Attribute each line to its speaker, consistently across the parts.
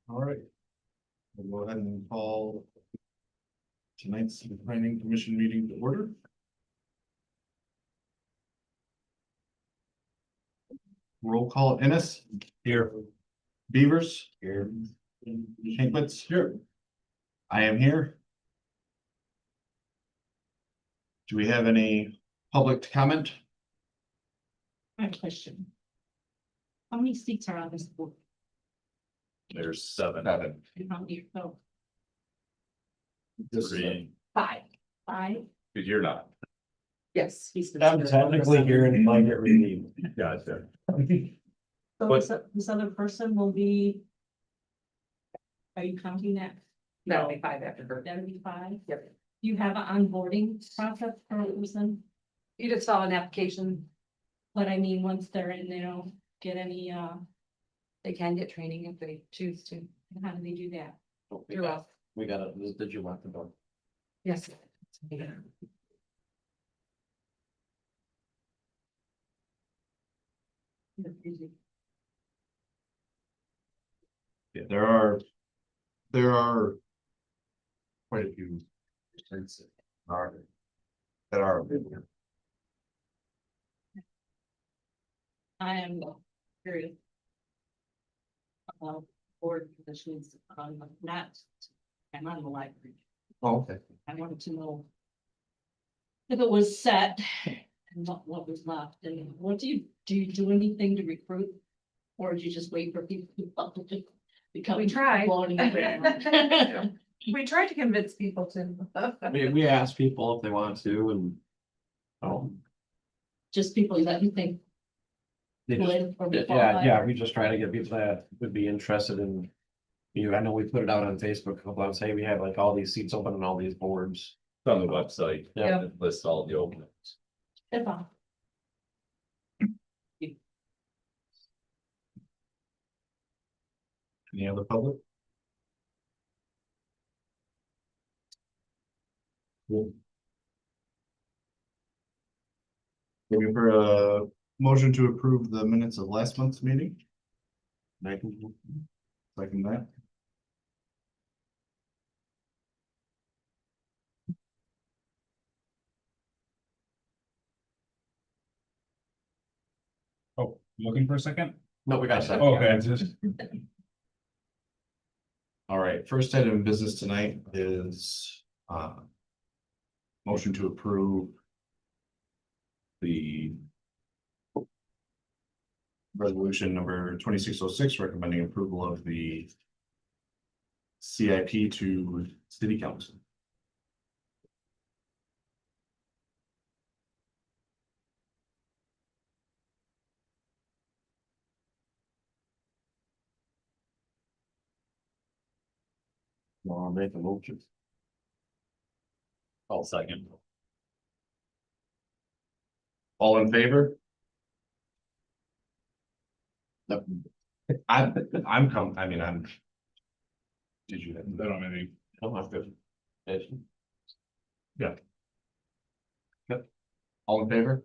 Speaker 1: All right. We'll go ahead and call tonight's planning commission meeting to order. Roll call. Ennis. Here. Beavers. Here. Hankwitz. Here. I am here. Do we have any public comment?
Speaker 2: I have a question. How many seats are on this board?
Speaker 3: There's seven.
Speaker 2: How many? Oh,
Speaker 3: Three.
Speaker 2: five. Five?
Speaker 3: Because you're not.
Speaker 2: Yes.
Speaker 4: I'm technically here and might get relieved.
Speaker 3: Gotcha.
Speaker 2: So this other person will be. Are you counting that?
Speaker 5: That'll be five after her.
Speaker 2: That'll be five?
Speaker 5: Yep.
Speaker 2: You have an onboarding process for a person,
Speaker 5: You just saw an application.
Speaker 2: but I mean, once they're in, they don't get any,
Speaker 5: They can get training if they choose to.
Speaker 2: how do they do that?
Speaker 5: You're welcome.
Speaker 4: We got it. Did you want the door?
Speaker 5: Yes.
Speaker 1: Yeah, there are quite a few things that are available.
Speaker 2: I am curious. About board positions, not, I'm on the library.
Speaker 1: Oh, okay.
Speaker 2: I wanted to know. If it was set and what was left, and what do you do anything to recruit? Or do you just wait for people to become?
Speaker 5: We tried.
Speaker 2: voting around?
Speaker 5: We tried to convince people to.
Speaker 4: We asked people if they want to and.
Speaker 2: Just people that you think.
Speaker 4: They just-
Speaker 2: would or would
Speaker 4: Yeah,
Speaker 2: qualify.
Speaker 4: yeah, we just try to get people that would be interested in. I know we put it out on Facebook a couple times, hey, we have like all these seats open on all these boards.
Speaker 3: It's on the website.
Speaker 4: Yeah.
Speaker 3: It lists all the openings.
Speaker 2: If I-
Speaker 1: Any other public? Cool. Looking for a motion to approve the minutes of last month's meeting. I can second that.
Speaker 6: Oh, looking for a second?
Speaker 4: No, we got that.
Speaker 6: Okay, just,
Speaker 1: All right, first item of business tonight is motion to approve the resolution number 2606, recommending approval of the CIP to city council.
Speaker 4: I'll make a motion.
Speaker 3: All second.
Speaker 1: All in favor? I'm I mean, I'm. Did you?
Speaker 6: I don't have any.
Speaker 4: Oh, that's good.
Speaker 1: All in favor?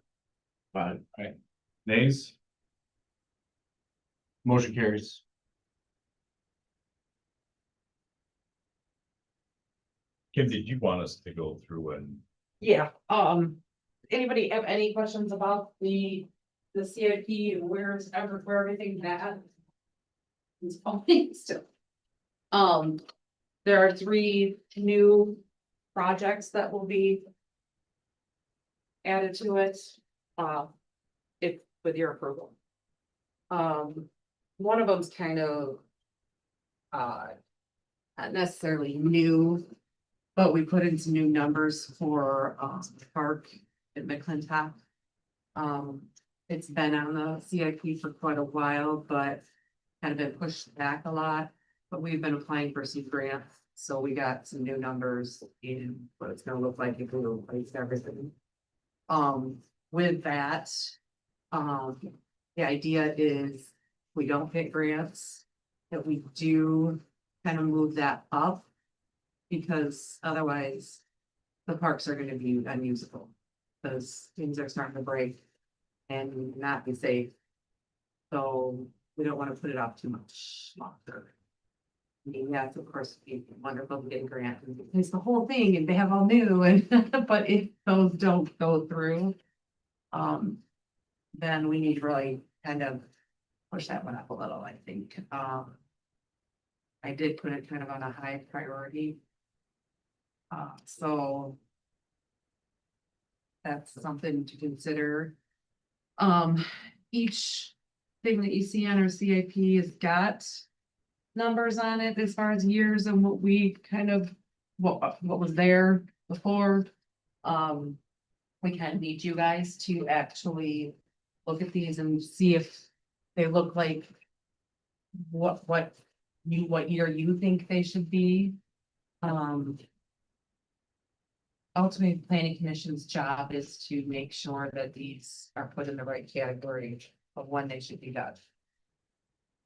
Speaker 4: Fine.
Speaker 1: Nays? Motion carries.
Speaker 3: Kim, did you want us to go through and
Speaker 5: Yeah, anybody have any questions about the CIP, and where everything's at? It's falling still. There are 3 new projects that will be added to it, if with your approval. One of them's kind of not necessarily new, but we put in some new numbers for the park at McClintock. It's been on the CIP for quite a while, but kind of been pushed back a lot, but we've been applying for some grants, so we got some new numbers in what it's gonna look like if we replace everything. With that, the idea is we don't get grants, that we do kind of move that up. Because otherwise, the parks are gonna be unusable, because things are starting to break and not be safe. So we don't wanna put it off too much longer. I mean, yes, of course, it'd be wonderful to get a grant and replace the whole thing and they have all new and, but if those don't go through. Then we need to really kind of push that one up a little, I think. I did put it kind of on a high priority. So. That's something to consider. Each thing that you see on our CIP has got numbers on it as far as years and what we kind of, what was there before. We kind of need you guys to actually look at these and see if they look like what year you think they should be. Ultimately, planning commission's job is to make sure that these are put in the right category of when they should be done.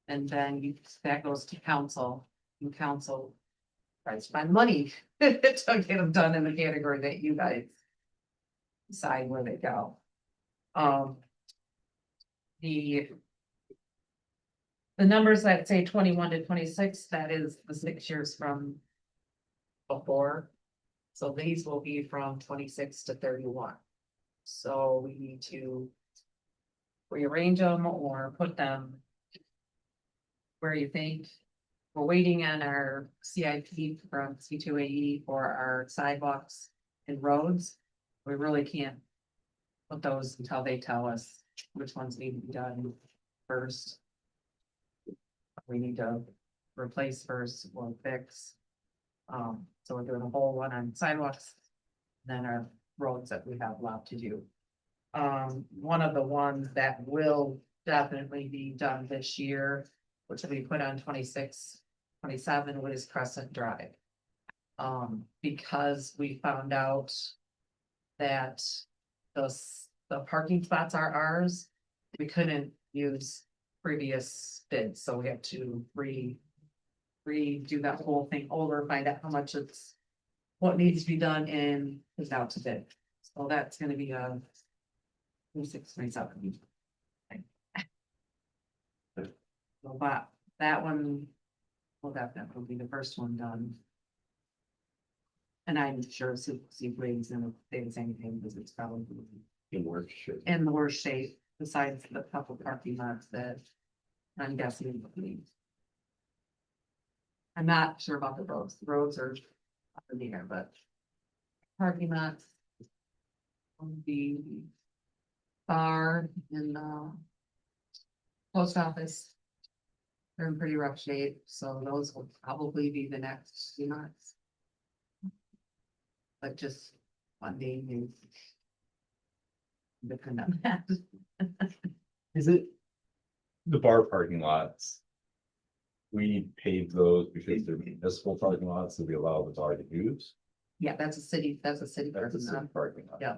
Speaker 5: And then that goes to council, and council tries to find money to get them done in the category that you guys decide where they go. The numbers that say 21 to 26, that is the 6 years from before. So these will be from 26 to 31. So we need to rearrange them or put them where you think. We're waiting on our CIP from C2AE for our sidewalks and roads. We really can't put those until they tell us which ones need to be done first. We need to replace first or fix. So we're doing a whole one on sidewalks, then our roads that we have left to do. One of the ones that will definitely be done this year, which will be put on 26, 27, is Crescent Drive. Because we found out that the parking spots are ours, we couldn't use previous bids, so we have to redo that whole thing over, find out how much what needs to be done and is out to bid. So that's gonna be a 26, 27. So that one will definitely be the first one done. And I'm sure Seagreen's gonna say the same thing, because it's probably
Speaker 4: In work, sure.
Speaker 5: in the worst shape, besides the couple parking lots that I'm guessing. I'm not sure about the roads. The roads are up in the air, but parking lots. The bar and the post office. They're in pretty rough shape, so those will probably be the next few months. But just funding is. Depend on that.
Speaker 3: Is it? The bar parking lots. We paved those because they're municipal parking lots that we allow the bar to use.
Speaker 5: Yeah, that's a city
Speaker 3: That's a
Speaker 5: parking
Speaker 3: city
Speaker 5: lot.
Speaker 3: parking lot.
Speaker 5: Yeah.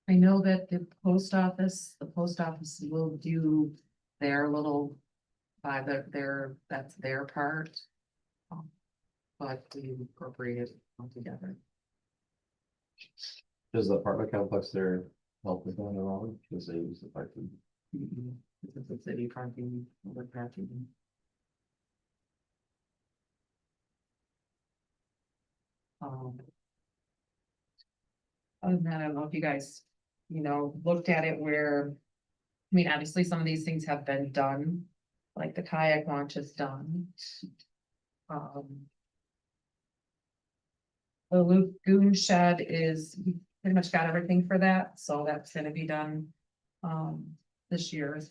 Speaker 5: I know that the post office will do their little, by that's their part. But we incorporated all together.
Speaker 4: Does the apartment complex there help with going along? Because they use the parking.
Speaker 5: It's a city parking, over parking. Other than that, I don't know if you guys, looked at it where. I mean, obviously, some of these things have been done, like the kayak launch is done. The lagoon shed is, we pretty much got everything for that, so that's gonna be done, this year.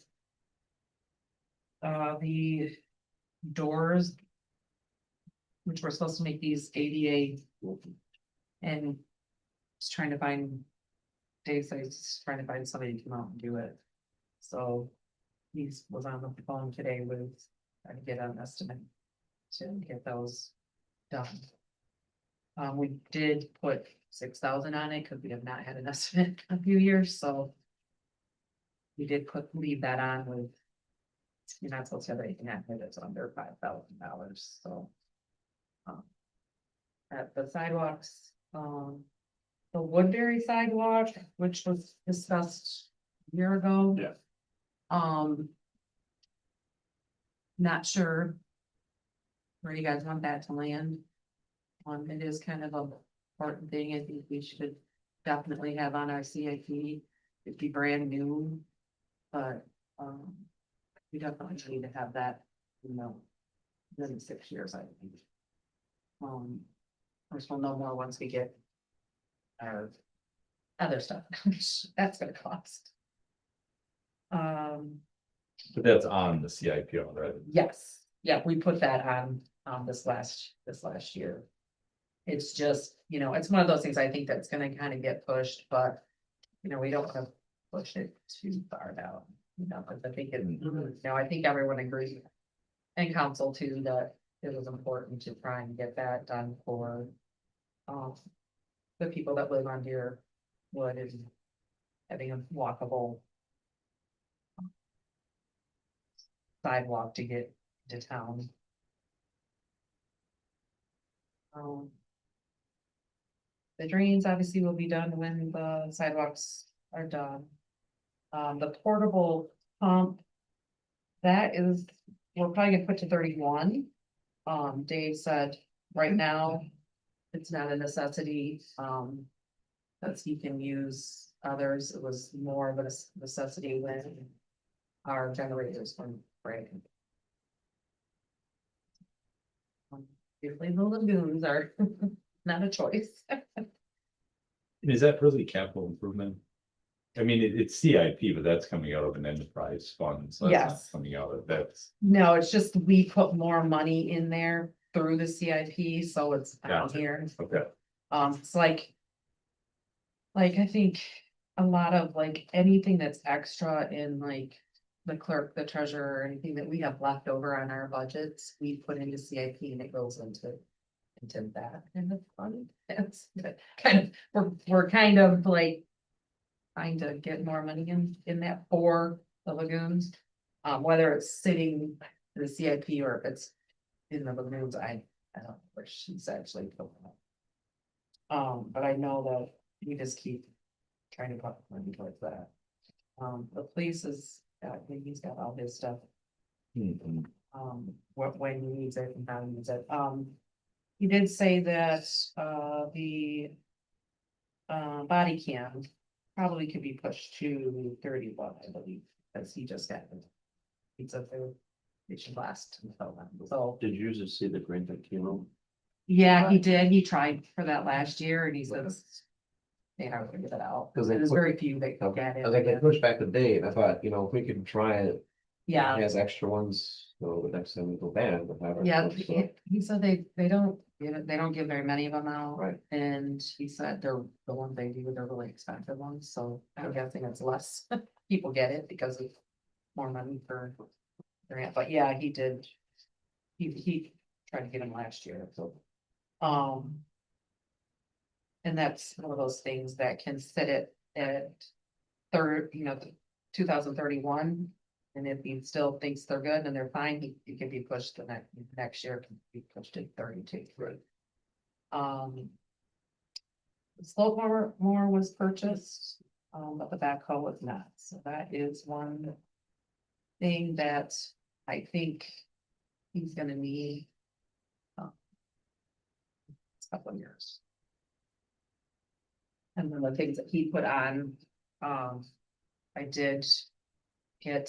Speaker 5: The doors. Which we're supposed to make these ADA. And just trying to find. Dave said he's just trying to find somebody to come out and do it. So he was on the phone today with, trying to get an estimate to get those done. We did put 6,000 on it because we have not had an estimate in a few years, so. We did leave that on with. You're not supposed to have anything on it that's under $5,000, so. At the sidewalks, the Woodbury sidewalk, which was discussed a year ago.
Speaker 4: Yeah.
Speaker 5: Not sure. Where you guys want that to land. It is kind of a important thing, I think we should definitely have on our CIP, it'd be brand new. But, we definitely need to have that, within 6 years, I think. Of course, we'll know more once we get our other stuff, that's gonna cost.
Speaker 3: But that's on the CIP already.
Speaker 5: Yes, yeah, we put that on this last year. It's just, it's one of those things I think that's gonna kind of get pushed, but, we don't want to push it too far down. Because I think I think everyone agrees. And council too, that it was important to try and get that done for. The people that live on Deerwood and having a walkable. Sidewalk to get to town. The drains obviously will be done when the sidewalks are done. The portable pump. That is, we're probably gonna put to 31. Dave said, right now, it's not a necessity, because he can use others, it was more of a necessity when our generators were breaking. Usually the lagoons are not a choice.
Speaker 3: Is that really capital improvement? I mean, it's CIP, but that's coming out of an enterprise fund, so that's not
Speaker 5: Yes.
Speaker 3: coming out of that's.
Speaker 5: No, it's just we put more money in there through the CIP, so it's down
Speaker 3: Gotcha.
Speaker 5: here.
Speaker 3: Okay.
Speaker 5: It's like I think a lot of anything that's extra in the clerk, the treasurer, or anything that we have left over on our budgets, we put into CIP and it goes into that kind of fund. It's kind of, we're kind of trying to get more money in that for the lagoons. Whether it's sitting in the CIP or if it's in the lagoons, I don't know where she's actually going. But I know that we just keep trying to put money towards that. The police I think he's got all his stuff,
Speaker 3: Mhm.
Speaker 5: when he needs it and how he needs it. He did say that, the body cam probably could be pushed to 31, I believe, because he just got it. He said they should last until then, so.
Speaker 4: Did you just see the grant that came out?
Speaker 5: Yeah, he did. He tried for that last year and he says. They haven't figured it out.
Speaker 7: 'Cause they
Speaker 5: There's
Speaker 7: put-
Speaker 5: very few that can
Speaker 7: Okay,
Speaker 5: get it.
Speaker 7: I think they pushed back the date, I thought, if we could try it.
Speaker 5: Yeah,
Speaker 7: He has extra ones, so the next time we go back, we'll have.
Speaker 5: yeah,
Speaker 7: extra, so-
Speaker 5: he said they don't give it, they don't give very many of them out.
Speaker 7: Right.
Speaker 5: And he said they're the ones they do, they're really expensive ones, so I'm guessing it's less people get it because of more money for. Grant, but yeah, he did. He tried to get him last year, so. And that's one of those things that can sit it at 2031. And if he still thinks they're good and they're fine, he can be pushed the next year, can be pushed to 32.
Speaker 3: Right.
Speaker 5: The slope mower was purchased, but the backhoe was not, so that is one thing that I think he's gonna need. A couple of years. And then the things that he put on, I did get,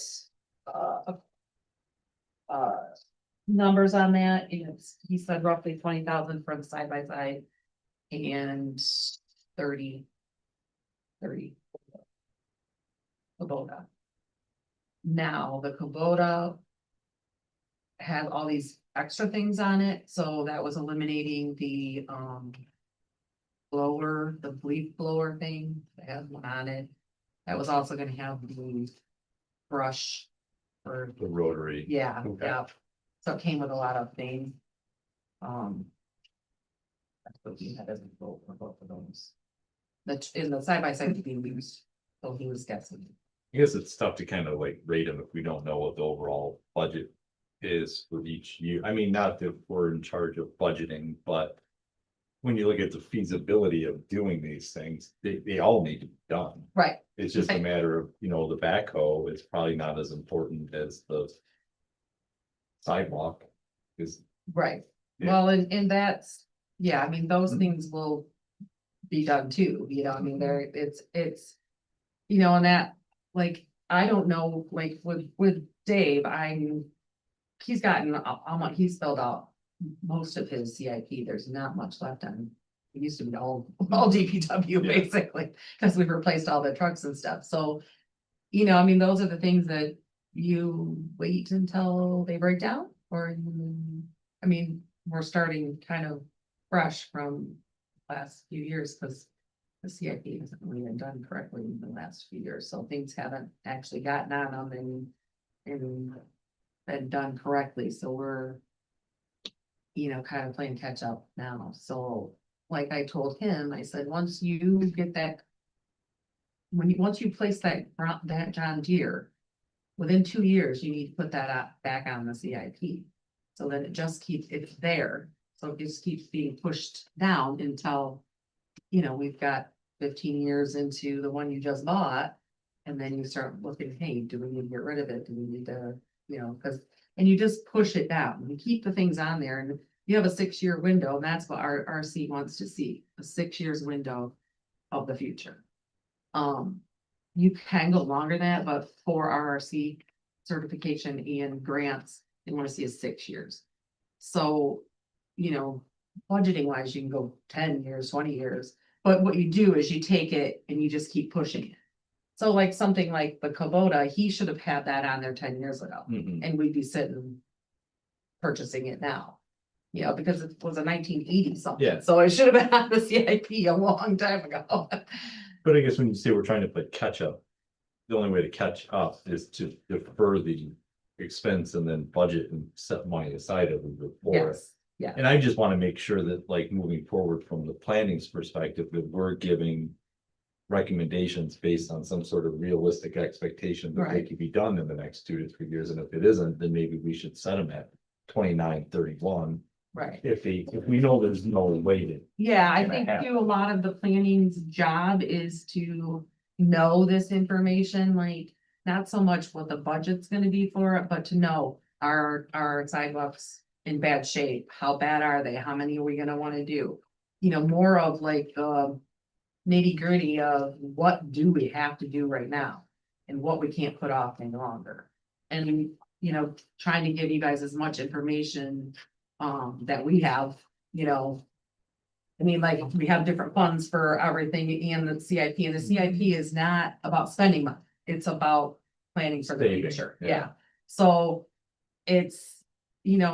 Speaker 5: numbers on that, and he said roughly 20,000 for the side by side. And 30. Kubota. Now, the Kubota. Had all these extra things on it, so that was eliminating the, blower, the leaf blower thing, that had one on it. That was also gonna have the brush. Or,
Speaker 3: The rotary.
Speaker 5: yeah,
Speaker 3: Okay.
Speaker 5: yeah, so it came with a lot of things. That's what we had as a vote for both of those. In the side by side being used, so he was guessing.
Speaker 3: I guess it's tough to kind of like rate them if we don't know what the overall budget is for each year. I mean, not that we're in charge of budgeting, but. When you look at the feasibility of doing these things, they all need to be done.
Speaker 5: Right,
Speaker 3: It's just a
Speaker 5: Right.
Speaker 3: matter of, the backhoe is probably not as important as the. Sidewalk is,
Speaker 5: right,
Speaker 3: Yeah.
Speaker 5: well, and that's, yeah, I mean, those things will. Be done too, I mean, there, it's. And that, like, I don't know, like, with Dave, he's gotten, he's filled out. Most of his CIP, there's not much left on. It used to be all DPW
Speaker 3: Yeah.
Speaker 5: basically, because we replaced all the trucks and stuff, so. I mean, those are the things that you wait until they break down, or I mean, we're starting kind of fresh from last few years, because. The CIP hasn't really been done correctly in the last few years, so things haven't actually gotten on them and been done correctly, so we're. Kind of playing catch up now, so like I told him, I said, once you get that. Once you place that John Deere. Within 2 years, you need to put that back on the CIP. So that it just keeps, it's there, so it just keeps being pushed down until. We've got 15 years into the one you just bought. And then you start looking, hey, do we need to get rid of it? Do we need to, because, and you just push it down, you keep the things on there, and you have a 6-year window, and that's what our RC wants to see, a 6 years window of the future. You can go longer than that, but for RRC certification and grants, they want to see is 6 years. So, budgeting wise, you can go 10 years, 20 years, but what you do is you take it and you just keep pushing it. So like something like the Kubota, he should have had that on there 10 years ago, and we'd be sitting purchasing it now. Because it was a 1980 something,
Speaker 3: Yeah.
Speaker 5: so it should have been on the CIP a long time ago.
Speaker 3: but I guess when you say we're trying to play catch up. The only way to catch up is to defer the expense and then budget and set money aside every year for it.
Speaker 5: Yes, yeah,
Speaker 3: And I just want to make sure that like moving forward from the planning's perspective, that we're giving. Recommendations based on some sort of realistic expectation that they
Speaker 5: Right.
Speaker 3: could be done in the next 2 to 3 years, and if it isn't, then maybe we should set them at 29, 31.
Speaker 5: right.
Speaker 3: If we know there's no way to.
Speaker 5: Yeah, I
Speaker 3: Gonna
Speaker 5: think
Speaker 3: happen.
Speaker 5: too, a lot of the planning's job is to know this information, like, not so much what the budget's gonna be for it, but to know, are sidewalks in bad shape? How bad are they? How many are we gonna wanna do? More of like the nitty gritty of what do we have to do right now? And what we can't put off any longer. And, trying to give you guys as much information, that we have, I mean, like, we have different funds for everything and the CIP, and the CIP is not about spending money, it's about planning for the
Speaker 3: Saving,
Speaker 5: future,
Speaker 3: yeah.
Speaker 5: yeah. So it's,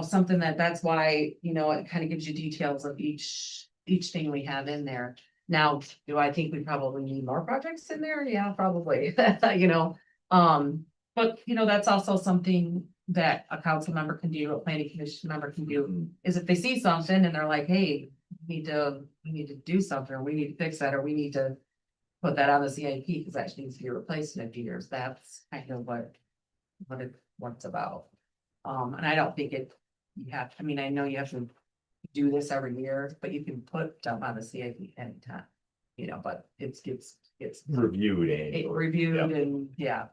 Speaker 5: something that's why, it kind of gives you details of each thing we have in there. Now, do I think we probably need more projects in there? Yeah, probably, but that's also something that a council member can do, a planning commission member can do, is if they see something and they're like, hey, we need to do something, or we need to fix that, or we need to put that on the CIP, because that needs to be replaced in a few years, that's kind of what it's about. And I don't think I mean, I know you have to do this every year, but you can put stuff on the CIP anytime, but it's
Speaker 3: Reviewed
Speaker 5: it
Speaker 3: annually.
Speaker 5: reviewed and, yeah.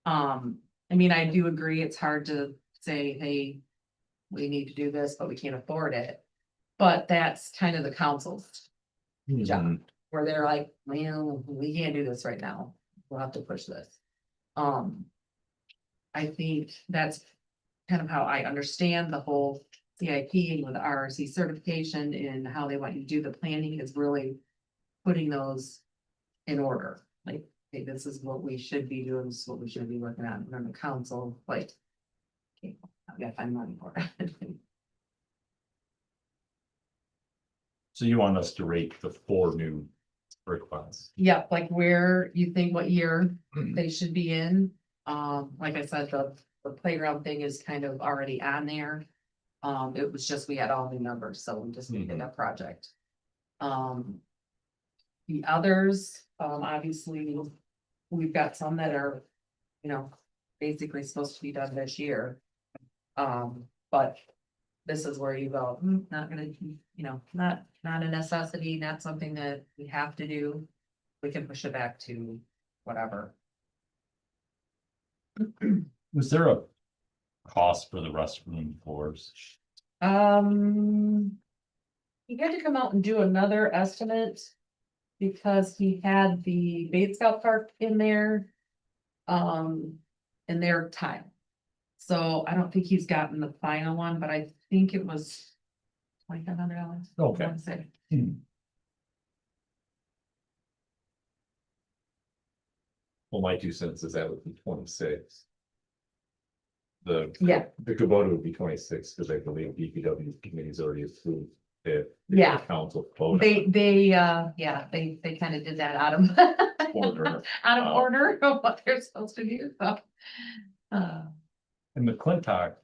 Speaker 5: I mean, I do agree, it's hard to say, hey, we need to do this, but we can't afford it. But that's kind of the council's job,
Speaker 3: Mhm.
Speaker 5: where they're like, well, we can't do this right now, we'll have to push this. I think that's kind of how I understand the whole CIP with the RRC certification and how they want you to do the planning, is really putting those in order, like, hey, this is what we should be doing, this is what we should be working on, and then the council, like, okay, I've got to find money for it.
Speaker 3: So you want us to rate the 4 new requests?
Speaker 5: Yep, like where you think what year they should be in. Like I said, the playground thing is kind of already on there. It was just, we had all new numbers, so we just needed a project. The others, obviously, we've got some that are, basically supposed to be done this year. But this is where you go, not gonna, not a necessity, not something that we have to do. We can push it back to whatever.
Speaker 6: Was there a cost for the restroom floors?
Speaker 5: He had to come out and do another estimate. Because he had the Bait Scout Park in there. In their tile. So I don't think he's gotten the final one, but I think it was $2,500.
Speaker 6: Okay.
Speaker 3: Well, my 2 cents is that would be 26.
Speaker 5: Yeah.
Speaker 3: The Kubota would be 26, because I believe DPW committee's already approved it.
Speaker 5: Yeah.
Speaker 3: Council vote.
Speaker 5: They kind of did that out of.
Speaker 3: Order.
Speaker 5: Out of order of what they're supposed to do, so.
Speaker 3: And McClintock.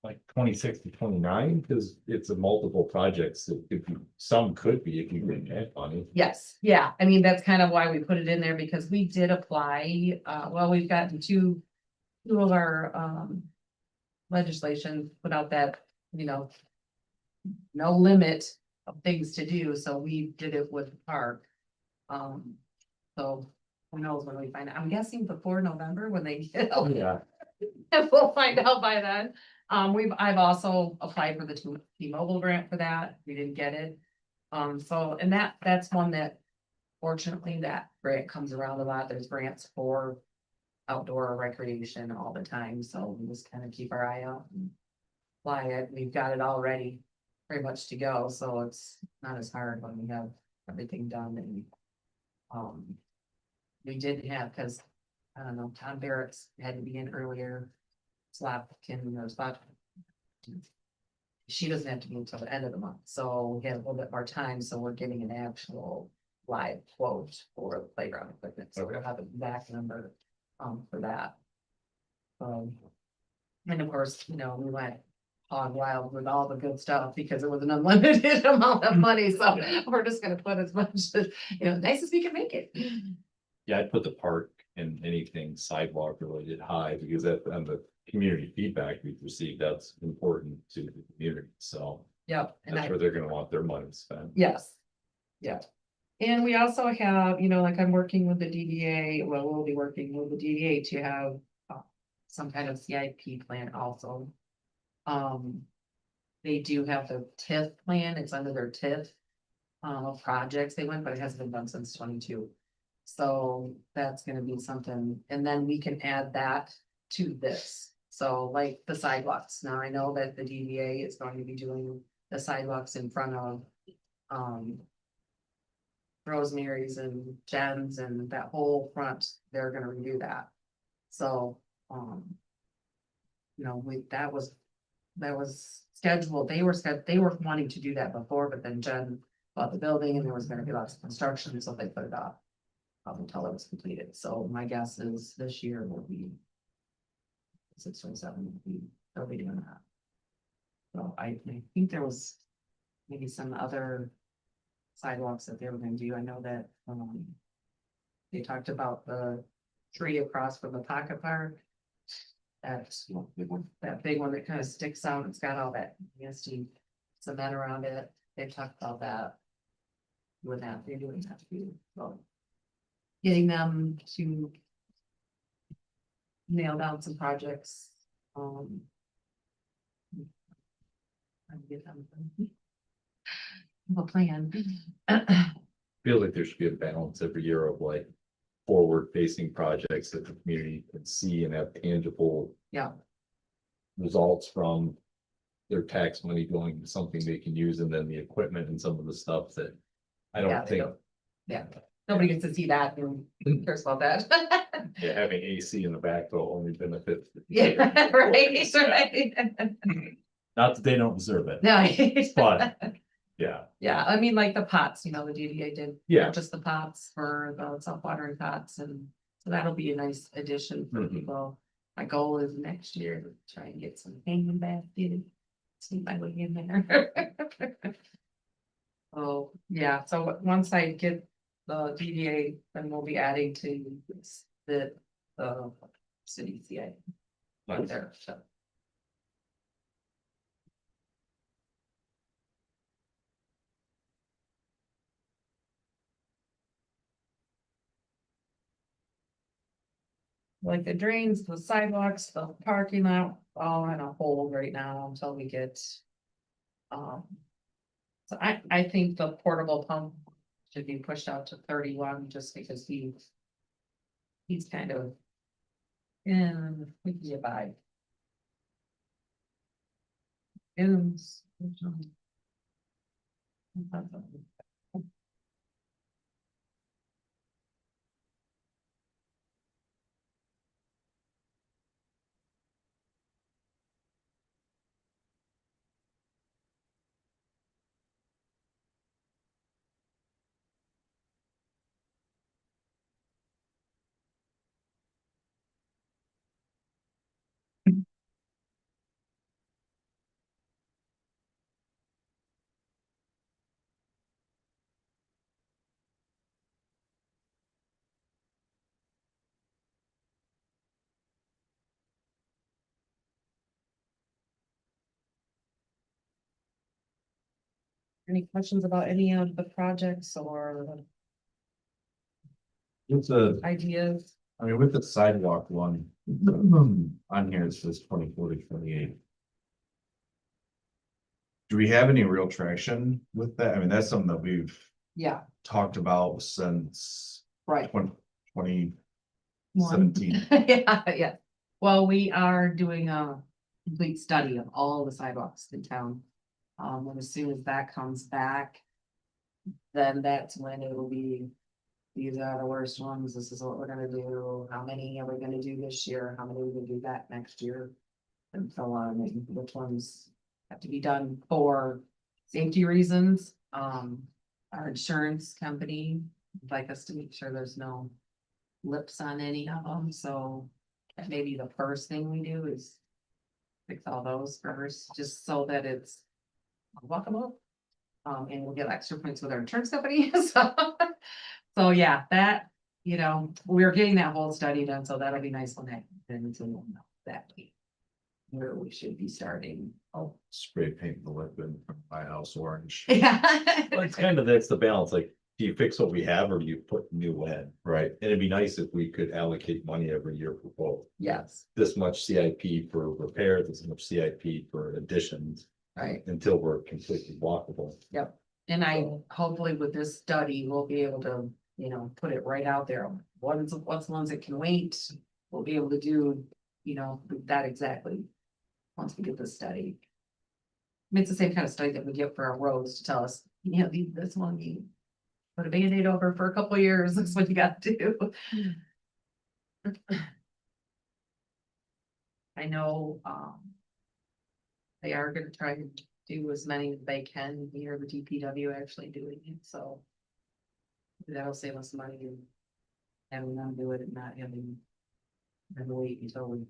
Speaker 3: Like 26 to 29, because it's a multiple projects, it could be, some could be if you didn't have money.
Speaker 5: Yes, yeah, I mean, that's kind of why we put it in there, because we did apply, well, we've gotten two of our, legislation put out that, no limit of things to do, so we did it with the park. So who knows when we find out, I'm guessing before November when they get out.
Speaker 3: Yeah.
Speaker 5: We'll find out by then. I've also applied for the T-Mobile grant for that. We didn't get it. So, and that's one that fortunately that grant comes around a lot. There's grants for outdoor recreation all the time. So we just kind of keep our eye out and apply it. We've got it all ready pretty much to go. So it's not as hard when we have everything done and, we did have, cause I don't know, Tom Barrett's had to be in earlier. Slot. She doesn't have to be until the end of the month, so we had a little bit more time, so we're getting an actual live quote for the playground equipment, so we'll have an exact number, for that. And of course, we went hog wild with all the good stuff because it was an unlimited amount of money, so we're just gonna put as much as, nice as we can make it.
Speaker 3: Yeah, I'd put the park and anything sidewalk related high, because that, and the community feedback we've received, that's important to the community, so.
Speaker 5: Yep. And
Speaker 3: That's where they're gonna want their money spent.
Speaker 5: Yes. Yeah. And we also have, like I'm working with the DDA, well, we'll be working with the DDA to have some kind of CIP plan also. They do have the TIF plan, it's under their TIF projects they went, but it hasn't been done since 22. So that's gonna be something, and then we can add that to this. So like the sidewalks, now I know that the DDA is going to be doing the sidewalks in front of Rosemary's and Jen's and that whole front, they're gonna redo that. So, that was scheduled, they were wanting to do that before, but then Jen bought the building and there was gonna be lots of construction, so they put it off. Until it was completed, so my guess is this year will be 627, they'll be doing that. So I think there was maybe some other sidewalks that they were gonna do. I know that they talked about the tree across from the pocket park. That's that big one that kind of sticks out. It's got all that nasty cement around it. They talked about that. With that, they're doing that too. So getting them to nail down some projects. Get them a plan.
Speaker 3: Feel like there should be a balance every year of like forward facing projects that the community can see and have tangible.
Speaker 5: Yeah.
Speaker 3: Results from their tax money going to something they can use, and then the equipment and some of the stuff that I
Speaker 5: Yeah,
Speaker 3: don't
Speaker 5: they
Speaker 3: think.
Speaker 5: don't. Yeah, nobody gets to see that and cares about that.
Speaker 3: Yeah, having AC in the back will only benefit.
Speaker 5: Yeah, right.
Speaker 3: Not that they don't deserve it,
Speaker 5: No.
Speaker 3: but yeah,
Speaker 5: Yeah, I mean, like the pots, the DDA did.
Speaker 3: Yeah.
Speaker 5: Just the pots for the self-watering pots and So that'll be a nice addition for
Speaker 3: Mhm.
Speaker 5: people. My goal is next year to try and get some hanging basket. See my way in there. Oh, yeah, so once I get the DDA, then we'll be adding to the city CI. Right there, so. Like the drains, the sidewalks, the parking lot, all in a hold right now until we get. So I think the portable pump should be pushed out to 31 just because he's kind of. And we can get by. Items. Any questions about any of the projects or
Speaker 3: It's a,
Speaker 5: ideas?
Speaker 3: I mean, with the sidewalk one, on here it says 24 to 28. Do we have any real traction with that? I mean, that's something that we've
Speaker 5: Yeah,
Speaker 3: talked about since
Speaker 5: right.
Speaker 3: 2017.
Speaker 5: Yeah, yeah. Well, we are doing a complete study of all the sidewalks in town. And as soon as that comes back, then that's when it will be. These are the worst ones. This is what we're gonna do. How many are we gonna do this year? How many are we gonna do that next year? And so on, and which ones have to be done for safety reasons. Our insurance company would like us to make sure there's no lips on any of them, so that may be the first thing we do is fix all those first, just so that it's walkable. And we'll get extra points with our insurance company, so yeah, that, we're getting that whole study done, so that'll be nice when that, then we'll know exactly where we should be starting.
Speaker 3: I'll spray paint the lip in my house orange.
Speaker 5: Yeah.
Speaker 3: Well, it's kind of, that's the balance, like, do you fix what we have or do you put new in, right? And it'd be nice if we could allocate money every year for both.
Speaker 5: Yes,
Speaker 3: This much CIP for repair, this much CIP for additions,
Speaker 5: right.
Speaker 3: until we're completely walkable.
Speaker 5: And hopefully with this study, we'll be able to, put it right out there. What's the ones that can wait? We'll be able to do, that exactly. Once we get this study. I mean, it's the same kind of study that we get for our roads to tell us, this one, you put a Band-Aid over for a couple of years, that's what you gotta do. I know, they are gonna try to do as many as they can here, the DPW actually doing it, so. That'll save us money and having them do it and not having. them wait until we,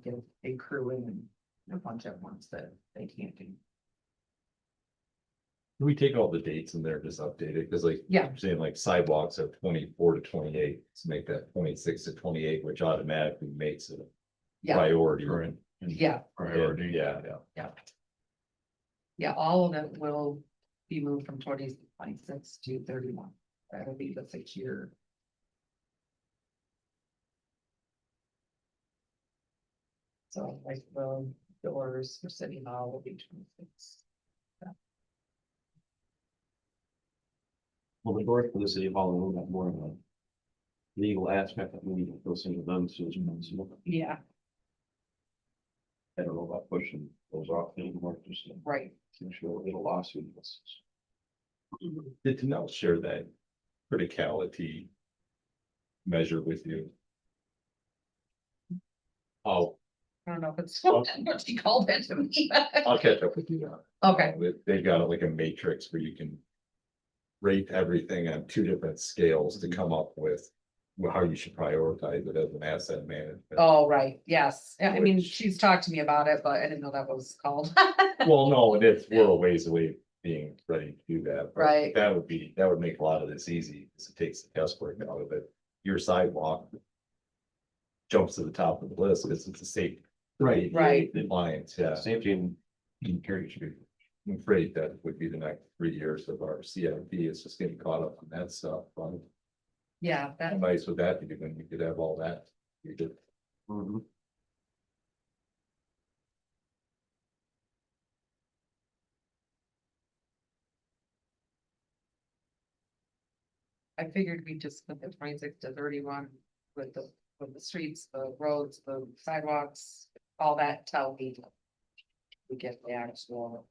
Speaker 5: get a crew in and a bunch of ones that they can't do.
Speaker 3: Can we take all the dates in there, just update it, because like,
Speaker 5: Yeah.
Speaker 3: I'm saying like sidewalks are 24 to 28, let's make that 26 to 28, which automatically makes it a
Speaker 5: Yeah,
Speaker 3: priority.
Speaker 5: yeah,
Speaker 3: Priority, yeah.
Speaker 5: yeah, all of it will be moved from 26 to 31. That'll be the 6 year. So like the doors for City Hall will be 26.
Speaker 7: Well, the doors for the city hall, a little bit more of a legal aspect that we need to go into them soon as possible.
Speaker 5: Yeah,
Speaker 7: I don't know about pushing those off anymore, just to
Speaker 5: right.
Speaker 7: make sure we get a lawsuit.
Speaker 3: Did Janelle share that criticality measure with you? Oh,
Speaker 5: I don't know if it's what she called it to me.
Speaker 3: I'll catch up with you.
Speaker 5: Okay,
Speaker 3: They got like a matrix where you can rate everything on two different scales to come up with how you should prioritize it as an asset management.
Speaker 5: Oh, right, yes, I mean,
Speaker 3: Which-
Speaker 5: she's talked to me about it, but I didn't know that was called.
Speaker 3: Well, no, we're a ways away being ready to do that. but
Speaker 5: Right.
Speaker 3: That would make a lot of this easy, because it takes the guesswork out of it. Your sidewalk jumps to the top of the list, because it's a safe.
Speaker 7: Right.
Speaker 5: Right.
Speaker 3: Compliance, yeah.
Speaker 7: Safety and carry should be.
Speaker 3: I'm afraid that would be the next 3 years of our CIP, is just getting caught up on that stuff.
Speaker 5: Yeah,
Speaker 3: How
Speaker 5: that,
Speaker 3: nice would that be when you could have all that? You could,
Speaker 5: I figured we just put the 26 to 31 with the streets, the roads, the sidewalks, all that till we get the actual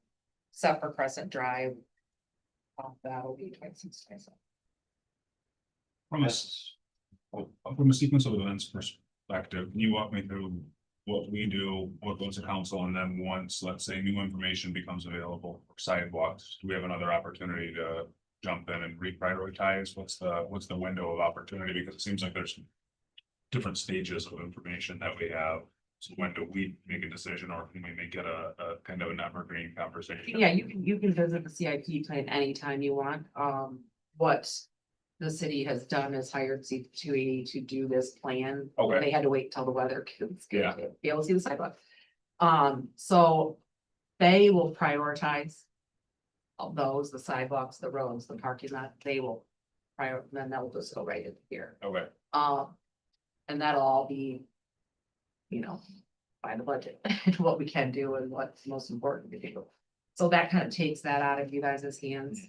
Speaker 5: Supper Crescent Drive. That'll be 26, 27.
Speaker 6: From a sequence of events perspective, can you walk me through what we do, what goes to council, and then once, let's say, new information becomes available for sidewalks, do we have another opportunity to jump in and reprioritize? What's the window of opportunity? Because it seems like there's different stages of information that we have. So when do we make a decision, or can we make it a kind of an evergreen conversation?
Speaker 5: Yeah, you can visit the CIP plan anytime you want. What the city has done is hired C280 to do this plan.
Speaker 6: Okay.
Speaker 5: They had to wait till the weather gets good
Speaker 6: Yeah.
Speaker 5: to be able to see the sidewalk. So they will prioritize all those, the sidewalks, the roads, the parking lot, they will then they'll just go right in here.
Speaker 6: Okay,
Speaker 5: And that'll all be, by the budget, what we can do and what's most important to do. So that kind of takes that out of you guys' hands.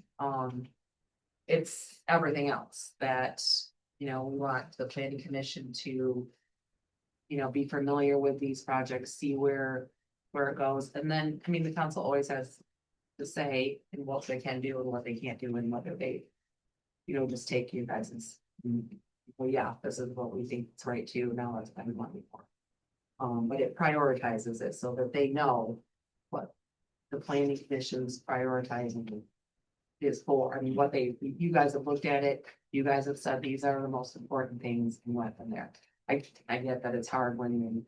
Speaker 5: It's everything else that, we want the planning commission to, be familiar with these projects, see where it goes. And then, I mean, the council always has to say in what they can do and what they can't do and whether they, just take you guys's, well, yeah, this is what we think is right too. Now let's spend money for. But it prioritizes it so that they know what the planning commission's prioritizing is for. I mean, you guys have looked at it, you guys have said these are the most important things and went from there. I get that it's hard when you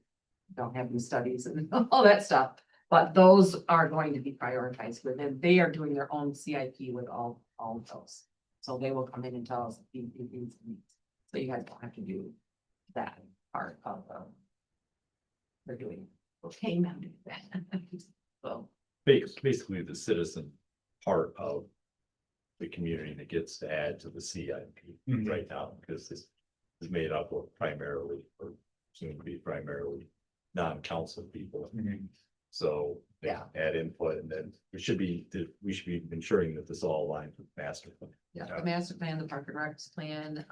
Speaker 5: don't have any studies and all that stuff, but those are going to be prioritized with, and they are doing their own CIP with all of those. So they will come in and tell us these needs. So you guys don't have to do that part of they're doing, okay, now do that. So,
Speaker 3: basically the citizen part of the community that gets to add to the CIP
Speaker 6: Mhm.
Speaker 3: right now, because this is made up of primarily, or soon to be primarily, non-council people.
Speaker 6: Mhm.
Speaker 3: So they
Speaker 5: Yeah.
Speaker 3: add input, and then we should be ensuring that this all aligns with master plan.
Speaker 5: yeah, the master plan, the park and recs plan,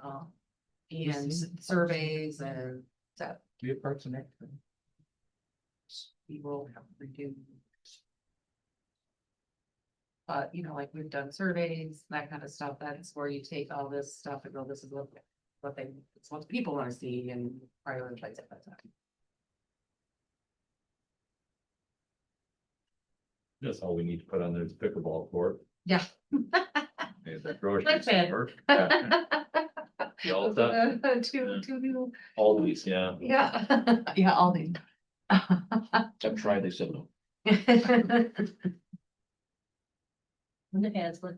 Speaker 5: and surveys and that
Speaker 3: Do you have parks and rec?
Speaker 5: we will have to do. But, like we've done surveys, that kind of stuff, that's where you take all this stuff and go, this is what it's what people want to see and prioritize at that time.
Speaker 3: That's all we need to put on there is pickleball court.
Speaker 5: Yeah.
Speaker 3: And the grocery
Speaker 5: That's it.
Speaker 3: store. Yeah. The all done.
Speaker 5: Two new,
Speaker 3: All these, yeah.
Speaker 5: yeah, yeah, all these.
Speaker 7: I've tried, they said no.
Speaker 2: When it has, but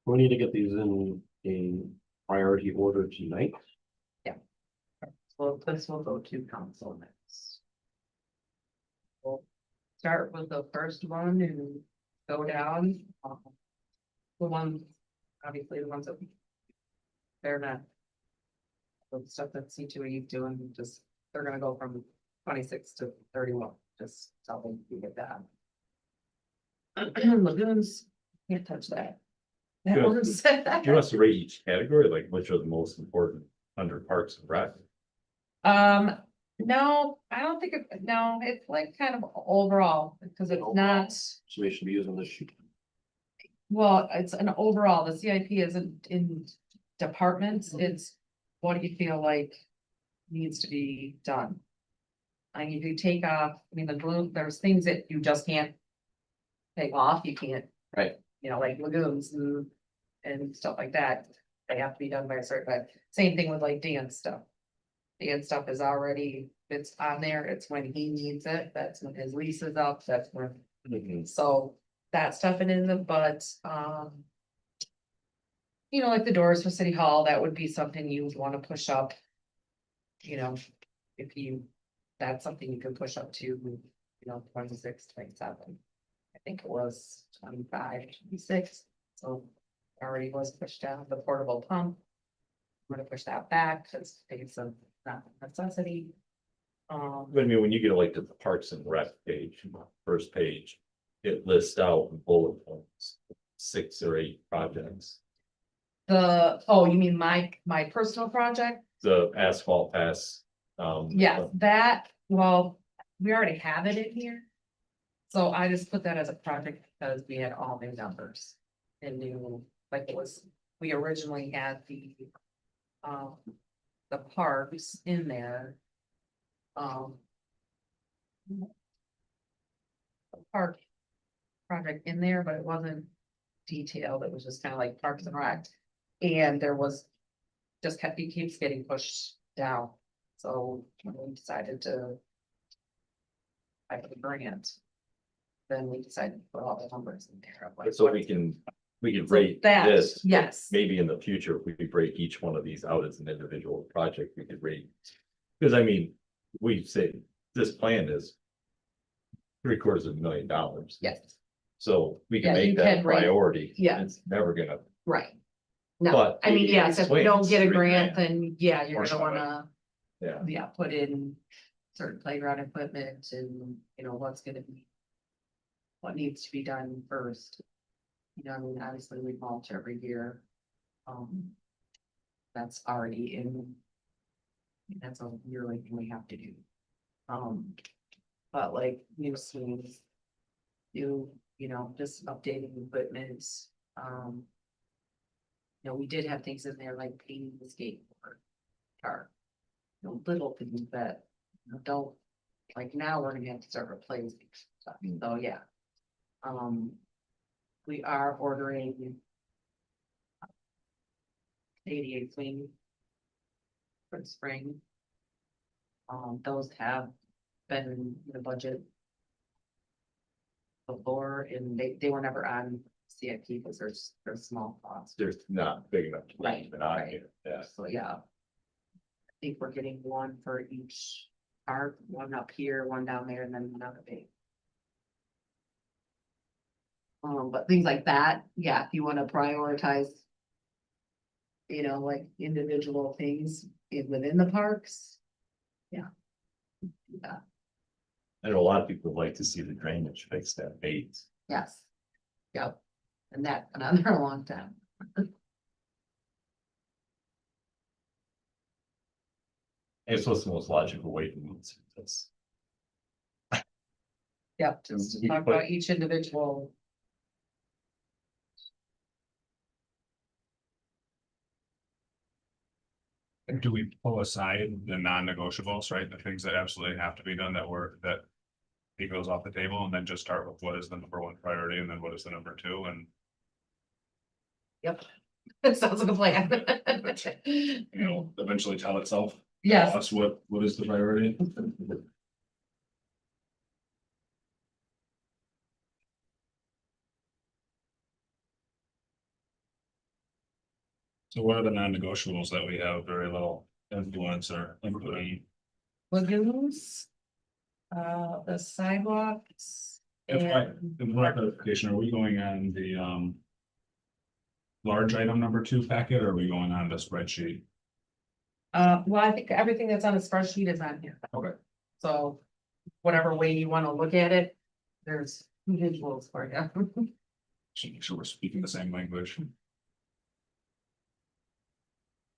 Speaker 7: We need to get these in a priority order tonight.
Speaker 5: Well, this will go to council next. We'll start with the first one and go down. The ones, obviously the ones that they're not. The stuff that C2E is doing, just, they're gonna go from 26 to 31, just tell them you get that. Lagoons, can't touch that. That
Speaker 3: Good.
Speaker 5: one's.
Speaker 3: Do you want us to rate each category, like which are the most important under parks and rec?
Speaker 5: No, I don't think no, it's like kind of overall, because it's not,
Speaker 7: So we should be using this sheet.
Speaker 5: well, it's an overall, the CIP isn't in departments, it's what do you feel like needs to be done? I mean, if you take off, I mean, there's things that you just can't take off, you can't.
Speaker 7: Right.
Speaker 5: You know, like lagoons and stuff like that, they have to be done by a certain, but same thing with like dance stuff. Dance stuff is already, it's on there, it's when he needs it, that's when his lease is up, that's when, so that stuff it isn't, but, you know, like the doors for City Hall, that would be something you would wanna push up. You know, if you, that's something you can push up to, you know, 26, 27. I think it was 25, 26. So already was pushed down the portable pump. I'm gonna push that back, because it's a not a necessity.
Speaker 3: But I mean, when you get like to the Parks and Rec page, first page, it lists out in bullet points, 6 or 8 projects.
Speaker 5: Oh, you mean my personal project?
Speaker 3: The asphalt pass.
Speaker 5: Yeah, that, well, we already have it in here. So I just put that as a project because we had all new numbers. And new, like it was, we originally had the parks in there. The park project in there, but it wasn't detailed. It was just kind of like Parks and Rec. And there was, just kept, it keeps getting pushed down. So we decided to. I put the grant. Then we decided to put all the numbers in there. of like
Speaker 3: So
Speaker 5: what-
Speaker 3: we can
Speaker 5: So
Speaker 3: rate
Speaker 5: that,
Speaker 3: this. but
Speaker 5: yes.
Speaker 3: Maybe in the future, if we could break each one of these out as an individual project, we could rate. Because I mean, we say this plan is $750,000.
Speaker 5: Yes,
Speaker 3: So we can
Speaker 5: Yeah, you
Speaker 3: make that a
Speaker 5: can rate-
Speaker 3: priority.
Speaker 5: yeah.
Speaker 3: It's never gonna,
Speaker 5: right. No,
Speaker 3: But
Speaker 5: I mean,
Speaker 3: maybe
Speaker 5: yes, if we
Speaker 3: swings
Speaker 5: don't get a
Speaker 3: 3
Speaker 5: grant,
Speaker 3: grand.
Speaker 5: then yeah, you're
Speaker 6: Portion
Speaker 5: gonna
Speaker 6: of it.
Speaker 5: wanna,
Speaker 3: yeah.
Speaker 5: put in certain playground equipment and, you know, what's gonna be. What needs to be done first. You know, I mean, obviously we mulch every year. That's already in. That's a yearly thing we have to do. But like new swings. You know, just updating equipment, You know, we did have things in there like painting the skateboard. Car. You know, little things that, you know, don't, like now we're gonna have to start replacing stuff, so yeah. We are ordering. 88 swing. For the spring. Those have been in the budget. Before, and they were never on CIP because they're small costs.
Speaker 3: There's not big enough. to
Speaker 5: Right,
Speaker 3: even on
Speaker 5: right.
Speaker 3: here. Yeah.
Speaker 5: So, yeah. I think we're getting one for each part, one up here, one down there, and then another big. But things like that, yeah, if you wanna prioritize. You know, like individual things within the parks. Yeah. Yeah,
Speaker 3: I know a lot of people like to see the drainage fixed at 8.
Speaker 5: yes. Yep. And that, another a long time.
Speaker 3: It's what's the most logical way to move this.
Speaker 5: Yep, just to
Speaker 3: You
Speaker 5: talk
Speaker 3: put-
Speaker 5: about each individual.
Speaker 6: Do we pull aside the non-negotiables, right? The things that absolutely have to be done that it goes off the table and then just start with what is the number 1 priority and then what is the number 2 and
Speaker 5: Yep. That sounds like a plan.
Speaker 6: you know, eventually tell itself. tell
Speaker 5: Yes,
Speaker 6: Us what is the priority? So what are the non-negotiables that we have very little influence or input in?
Speaker 5: lagoons. The sidewalks.
Speaker 6: If
Speaker 5: and-
Speaker 6: my clarification, are we going on the large item number 2 packet, or are we going on the spreadsheet?
Speaker 5: Well, I think everything that's on the spreadsheet is on here.
Speaker 6: Okay.
Speaker 5: So whatever way you wanna look at it, there's visuals for you.
Speaker 6: So make sure we're speaking the same language.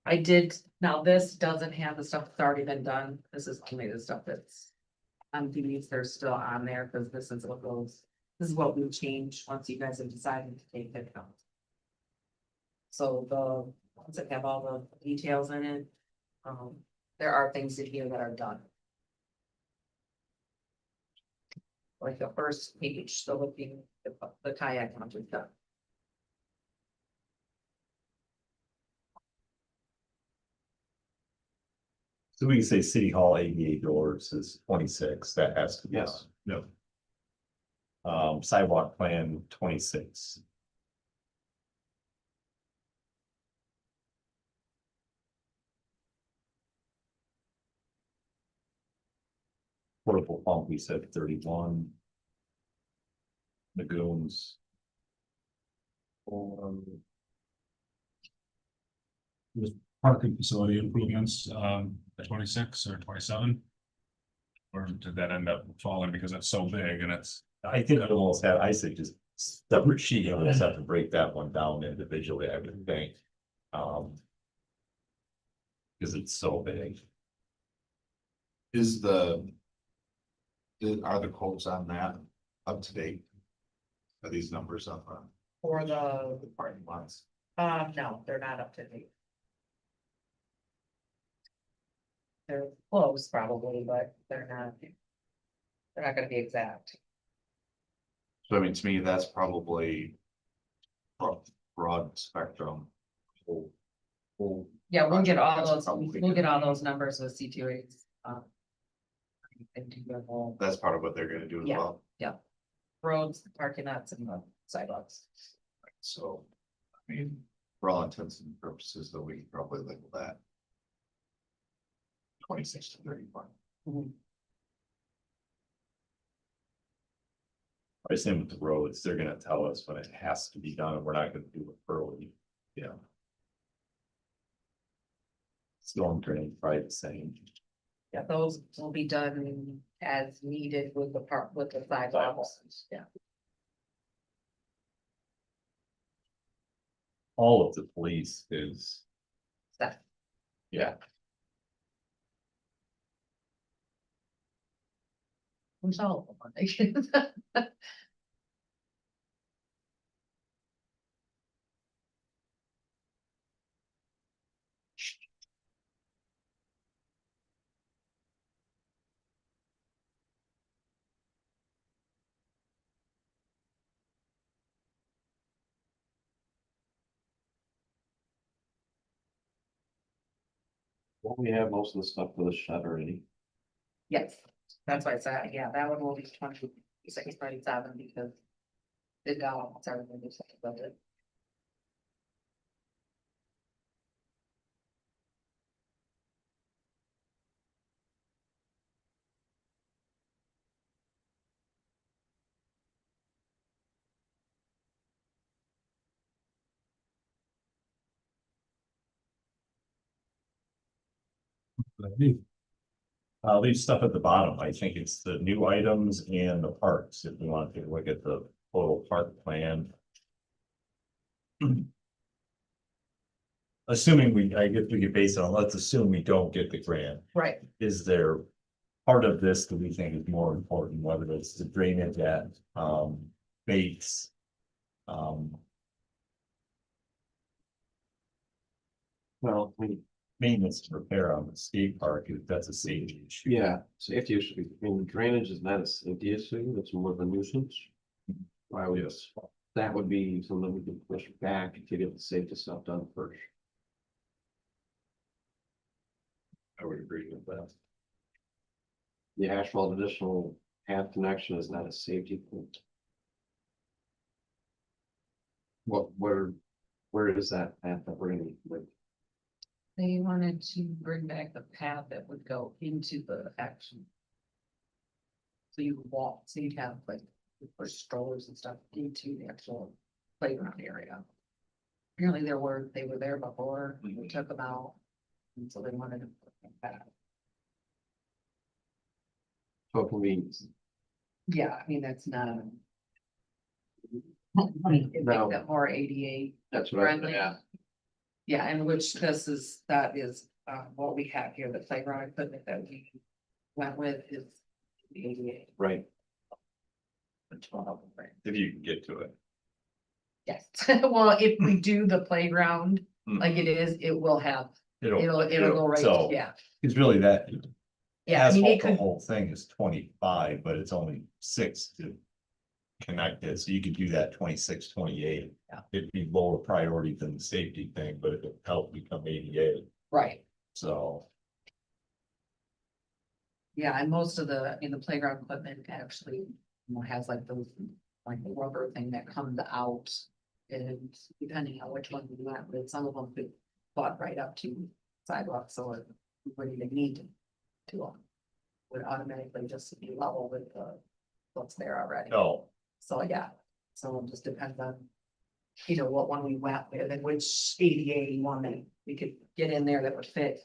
Speaker 5: I did, now this doesn't have the stuff that's already been done, this is only the stuff that's. These they're still on there, cause this is what goes, this is what we change once you guys have decided to take it out. So the ones that have all the details in it, there are things in here that are done. like the first page, so looking, the kayak launch is done.
Speaker 3: So we can say City Hall ADA doors is 26, that has to be.
Speaker 7: Yes.
Speaker 3: No. Sidewalk plan 26. Portable pump, we said 31. Lagoons.
Speaker 6: Parking facility improvements, at 26 or 27? Or did that end up falling because it's so big and it's,
Speaker 3: I think I almost have, I say just separate sheet, you almost have to break that one down individually, I would think. Because it's so big.
Speaker 1: Is are the quotes on that up to date? Are these numbers up on
Speaker 5: For the,
Speaker 1: parking lots?
Speaker 5: no, they're not up to date. They're close probably, but they're not gonna be exact.
Speaker 1: So I mean, to me, that's probably broad spectrum. Whole
Speaker 5: Yeah, we'll get all
Speaker 1: That's
Speaker 5: those,
Speaker 1: probably
Speaker 5: we'll get all
Speaker 1: gonna
Speaker 5: those numbers with C2As. And do the whole
Speaker 1: That's part of what they're gonna do as
Speaker 5: Yeah.
Speaker 1: well.
Speaker 5: roads, parking lots and the sidewalks.
Speaker 1: So, I mean, for all intents and purposes, though, we can probably label that 26 to 31.
Speaker 3: I assume with the roads, they're gonna tell us when it has to be done, and we're not gonna do it early, yeah. Storm drain, probably the same.
Speaker 5: Yeah, those will be done as needed with the park, with the sidewalks. Yeah.
Speaker 3: All of the police is,
Speaker 5: That,
Speaker 3: yeah,
Speaker 5: who's all of them?
Speaker 7: Well, we have most of the stuff for the shed already.
Speaker 5: Yes, that's why I said, yeah, that one will be 26, 27 because. The dollar, sorry, when you said about it.
Speaker 3: leave stuff at the bottom, I think it's the new items and the parks, if we want to look at the total park plan. Assuming I guess we could base it on, let's assume we don't get the grant,
Speaker 5: Right,
Speaker 3: is there part of this that we think is more important, whether it's the drainage at, Bates?
Speaker 7: Well,
Speaker 3: Maintenance and repair on the skate park, that's a safety issue.
Speaker 7: yeah, safety issue, I mean, drainage is not a safety issue, it's more of a nuisance. Why would, that would be something we could push back to get the safety stuff done first.
Speaker 3: I would agree with that.
Speaker 7: The asphalt additional path connection is not a safety point. Where is that path that we're gonna, like,
Speaker 5: they wanted to bring back the path that would go into the action. So you would walk, so you'd have like, you push strollers and stuff into the actual playground area. Apparently they were there before, we took them out, and so they wanted to put them back.
Speaker 7: so convenience?
Speaker 5: Yeah, I mean, that's not. It makes
Speaker 7: No.
Speaker 5: it more ADA
Speaker 7: That's what I,
Speaker 5: friendly.
Speaker 7: yeah,
Speaker 5: Yeah, and which that is what we have here, the playground equipment that we went with is the ADA.
Speaker 7: right,
Speaker 5: Which will help, right?
Speaker 3: If you can get to it.
Speaker 5: Yes, well, if we do the playground like it is, it will have, it'll go right,
Speaker 3: So-
Speaker 5: yeah,
Speaker 3: It's really that,
Speaker 5: Yeah, I mean, it
Speaker 3: asphalt, the
Speaker 5: could,
Speaker 3: whole thing is 25, but it's only 6 to connect it, so you could do that 26, 28.
Speaker 5: Yeah.
Speaker 3: It'd be lower priority than the safety thing, but it would help become ADA,
Speaker 5: right,
Speaker 3: so.
Speaker 5: yeah, and most of the, in the playground equipment actually, has like those, like the rubber thing that comes out. And depending on which one you want, but some of them could butt right up to sidewalk, so it wouldn't even need to. Would automatically just be level with the, what's there already.
Speaker 3: No,
Speaker 5: So, yeah, so it just depends on, what one we went with and which ADA one that we could get in there that would fit.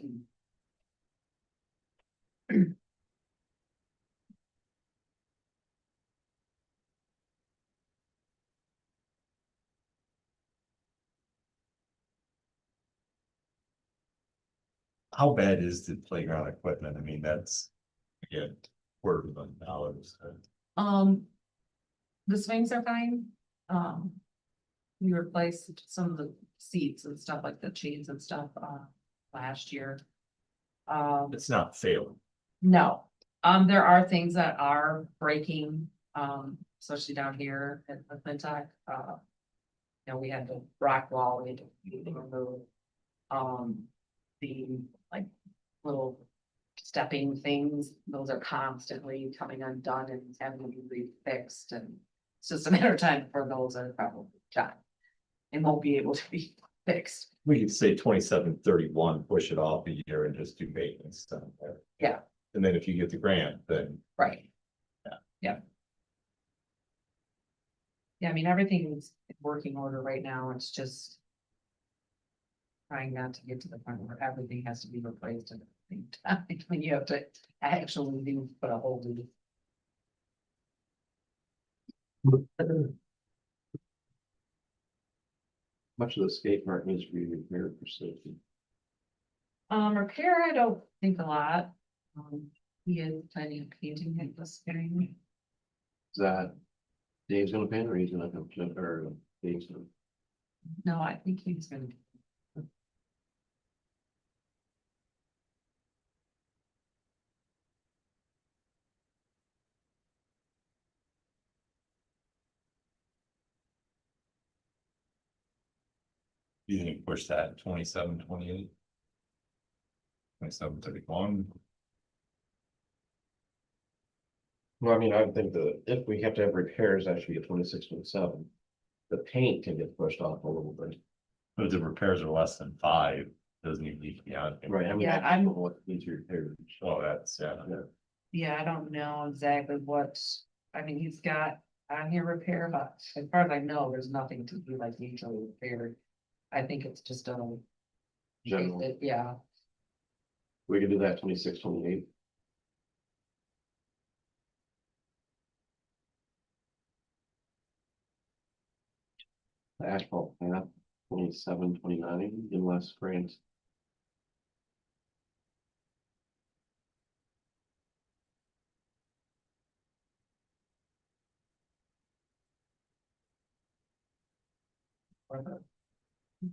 Speaker 3: how bad is the playground equipment? I mean, that's, yeah, $250,000.
Speaker 5: The swings are fine. We replaced some of the seats and stuff like the chains and stuff, last year.
Speaker 3: It's not failing.
Speaker 5: No, there are things that are breaking, especially down here at the Clintock, we had the rock wall, we had to remove. The like little stepping things, those are constantly coming undone and having to be refixed, and it's just a matter of time before those are probably done. And won't be able to be fixed.
Speaker 3: We could say 27, 31, push it off a year and just do maintenance down there.
Speaker 5: Yeah.
Speaker 3: And then if you get the grant, then
Speaker 5: Right.
Speaker 3: Yeah.
Speaker 5: Yeah. Yeah, I mean, everything's in working order right now, it's just. Trying not to get to the point where everything has to be replaced at the same time, when you have to actually do, put a whole new.
Speaker 7: Much of the skate park needs to be repaired for safety.
Speaker 5: Repair, I don't think a lot. He is planning on painting it this spring.
Speaker 7: Is that Dave's gonna paint or he's gonna come to, or Dave's gonna?
Speaker 5: No, I think he's gonna.
Speaker 3: you can push that 27, 28. 27, 31.
Speaker 7: Well, I mean, I think that if we have to have repairs, that should be a 26, 27. The paint can get pushed off a little bit.
Speaker 3: But if the repairs are less than 5, doesn't even need to be on.
Speaker 7: Right, I mean,
Speaker 5: Yeah,
Speaker 7: I don't know what needs repaired.
Speaker 3: Oh, that's, yeah.
Speaker 5: Yeah, I don't know exactly what, I mean, he's got on here repair, but as far as I know, there's nothing to be like usually repaired. I think it's just a.
Speaker 7: General.
Speaker 5: Yeah,
Speaker 7: We could do that 26, 28. The asphalt path, 27, 29, unless grants.
Speaker 5: or the-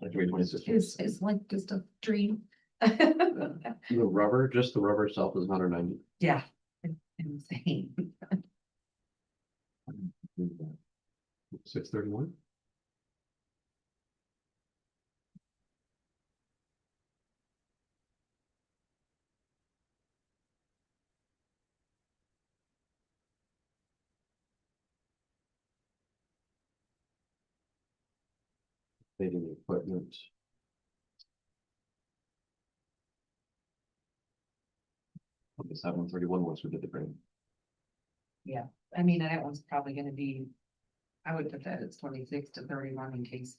Speaker 7: Like 26.
Speaker 5: it's like just a dream.
Speaker 7: The rubber, just the rubber itself is 190.
Speaker 5: Yeah, insane.
Speaker 7: 631. They do the equipment. 731 once we did the grant.
Speaker 5: I mean, that one's probably gonna be, I would put that as 26 to 31 in case,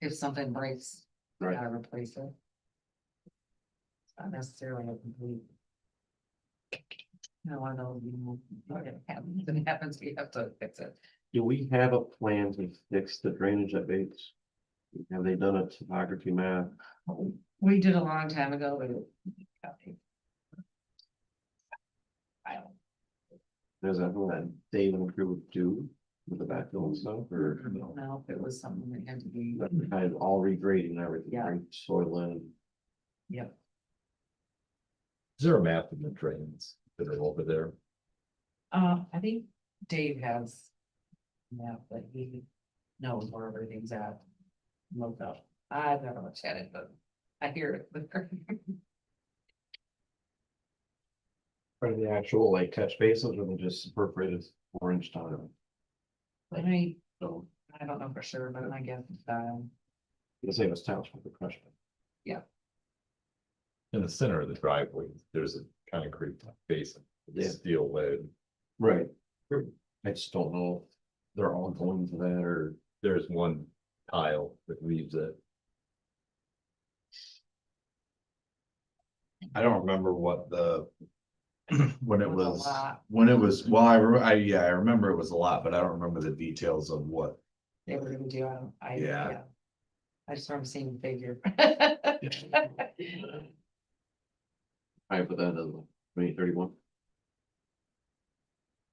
Speaker 5: if something breaks, we
Speaker 7: Right.
Speaker 5: gotta replace it. It's not necessarily a complete. One of those, what happens, it happens, we have to fix it.
Speaker 7: Do we have a plan to fix the drainage at Bates? Have they done a topography map?
Speaker 5: We did a long time ago, but I don't.
Speaker 7: Is that what that Dave and crew would do with the backfill and stuff, or no?
Speaker 5: know if it was something that had to be,
Speaker 7: Kind of all regrading and everything,
Speaker 5: Yeah.
Speaker 7: right? Soil in.
Speaker 5: yep.
Speaker 3: Is there a map of the drains that are over there?
Speaker 5: I think Dave has. Yeah, but he knows where everything's at. Looked up. I've never looked at it, but I hear it.
Speaker 7: Are the actual like catch basins or they just perforated 4 inch tile?
Speaker 5: I mean,
Speaker 7: So,
Speaker 5: I don't know for sure, but I guess,
Speaker 7: you say it was tiles for the crush.
Speaker 3: In the center of the driveway, there's a concrete basin,
Speaker 7: Yeah.
Speaker 3: steel lid.
Speaker 7: Right. I just don't know if they're all going to that or,
Speaker 3: There's one tile that leaves it. I don't remember what the. When it
Speaker 5: It was a
Speaker 3: was,
Speaker 5: lot.
Speaker 3: when it was, well, yeah, I remember it was a lot, but I don't remember the details of what.
Speaker 5: they were gonna do,
Speaker 3: Yeah.
Speaker 5: yeah. I just remember seeing the figure.
Speaker 7: I put that in 2031.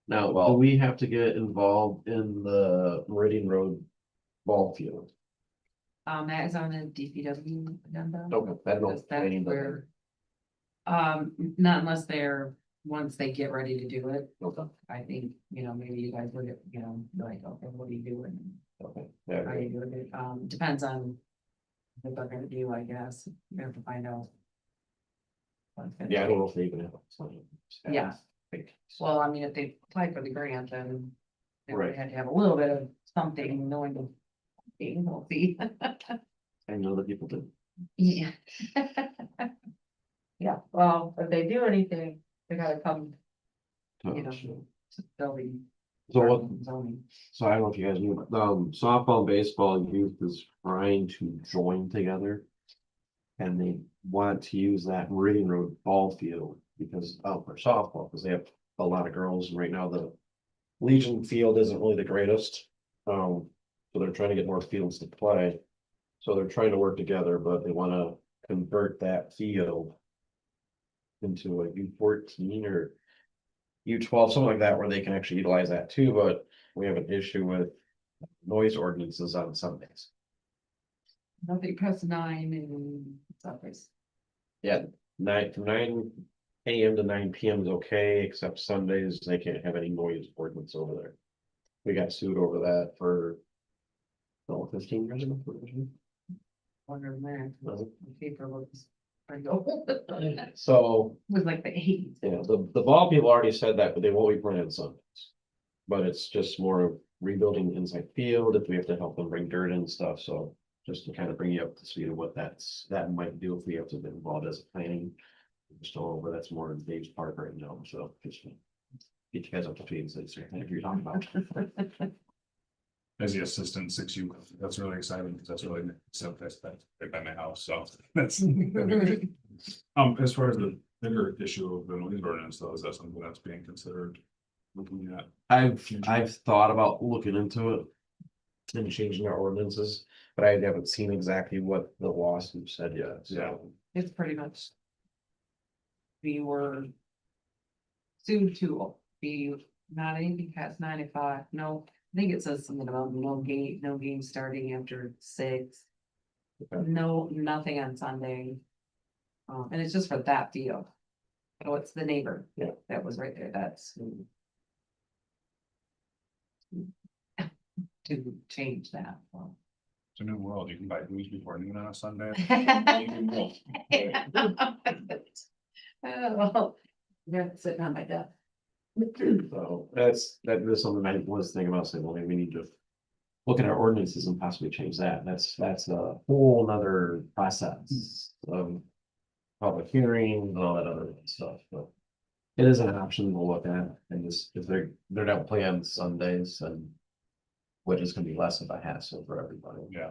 Speaker 7: Now, do
Speaker 3: Well-
Speaker 7: we have to get involved in the Meridian Road ball field?
Speaker 5: That is on the DPW agenda.
Speaker 7: Okay, I don't know.
Speaker 5: Because that's where. Not unless they're, once they get ready to do it,
Speaker 7: Okay,
Speaker 5: I think, maybe you guys would, like, okay, what are you doing?
Speaker 7: okay.
Speaker 5: How
Speaker 7: Yeah,
Speaker 5: are you doing it? Depends on. What they're gonna do, I guess, we have to find out.
Speaker 7: yeah, I don't know if they even have.
Speaker 5: Yeah. Well, I mean, if they apply for the grant, then. They
Speaker 7: Right.
Speaker 5: had to have a little bit of something, knowing the. We'll see.
Speaker 7: I know that people do.
Speaker 5: Yeah. Yeah, well, if they do anything, they gotta come, you know, to building.
Speaker 7: So what,
Speaker 5: Zoning.
Speaker 7: so I don't know if you guys knew, but, softball, and baseball, and youth is trying to join together. And they want to use that Meridian Road ball field because, for softball, because they have a lot of girls, and right now the Legion field isn't really the greatest. So they're trying to get more fields to play. So they're trying to work together, but they wanna convert that field into a U14 or U12, something like that, where they can actually utilize that too, but we have an issue with noise ordinances on Sundays.
Speaker 5: I think press 9 and it's
Speaker 7: Yeah, 9 AM to 9 PM is okay, except Sundays, they can't have any noise ordinance over there. We got sued over that for 15 years ago.
Speaker 5: wondering where
Speaker 7: Was it?
Speaker 5: the paper was. I go. It
Speaker 7: So,
Speaker 5: was like the 80s.
Speaker 7: yeah, the ball people already said that, but they won't be playing on Sundays. But it's just more of rebuilding the inside field, if we have to help them bring dirt in and stuff, so just to kind of bring you up to speed of what that might do if we have to get involved as a planning. Just over, that's more in Dave's part right now, so just to get you guys up to speed and say, if you're talking about.
Speaker 6: As the assistant 6U, that's really exciting because that's really, so that's right by my house, so that's. As far as the bigger issue of the noise ordinance, though, is that something that's being considered? Looking at,
Speaker 7: I've thought about looking into it. And changing our ordinances, but I haven't seen exactly what the lawsuit said yet, so.
Speaker 5: It's pretty much. We were. Soon to be not anything past 9 to 5, no, I think it says something about no game starting after 6.
Speaker 7: Okay.
Speaker 5: No, nothing on Sunday. And it's just for that field. Oh, it's the neighbor.
Speaker 7: Yeah.
Speaker 5: That was right there, that's. To change that. well.
Speaker 6: it's a new world, you can buy booze before noon on a Sunday.
Speaker 5: Oh, yeah, sitting on my desk.
Speaker 7: So that is something I was thinking about saying, well, maybe we need to. Look at our ordinances and possibly change that. That's a whole nother process of. Public hearings and all that other stuff, but. It is an option to look at and just if they're not playing on Sundays and. Which is gonna be less of a hassle for everybody.
Speaker 6: Yeah,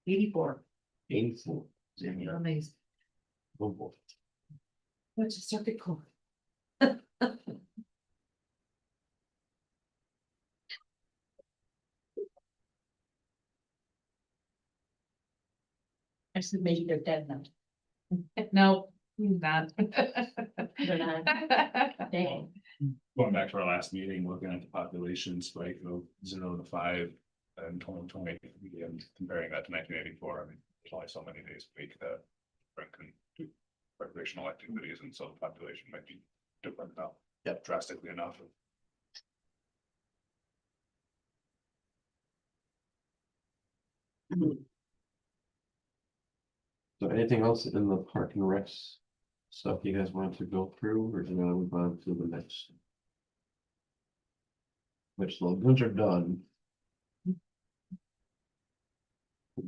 Speaker 5: 84.
Speaker 7: 84. Yeah.
Speaker 5: Amazing.
Speaker 7: Oh, boy.
Speaker 5: What's a circuit court?
Speaker 2: I said maybe they're dead now.
Speaker 5: No, he's not.
Speaker 2: They're not. Dang.
Speaker 6: going back to our last meeting, looking at the population spike of 0 to 5 in 2020, and comparing that to 1984, I mean, there's only so many days a week that can do recreational activities, and so the population might be different now.
Speaker 1: Yep.
Speaker 6: Drastically enough.
Speaker 7: So anything else in the park and recs stuff you guys want to go through, or do you want to move on to the next? Which those are done.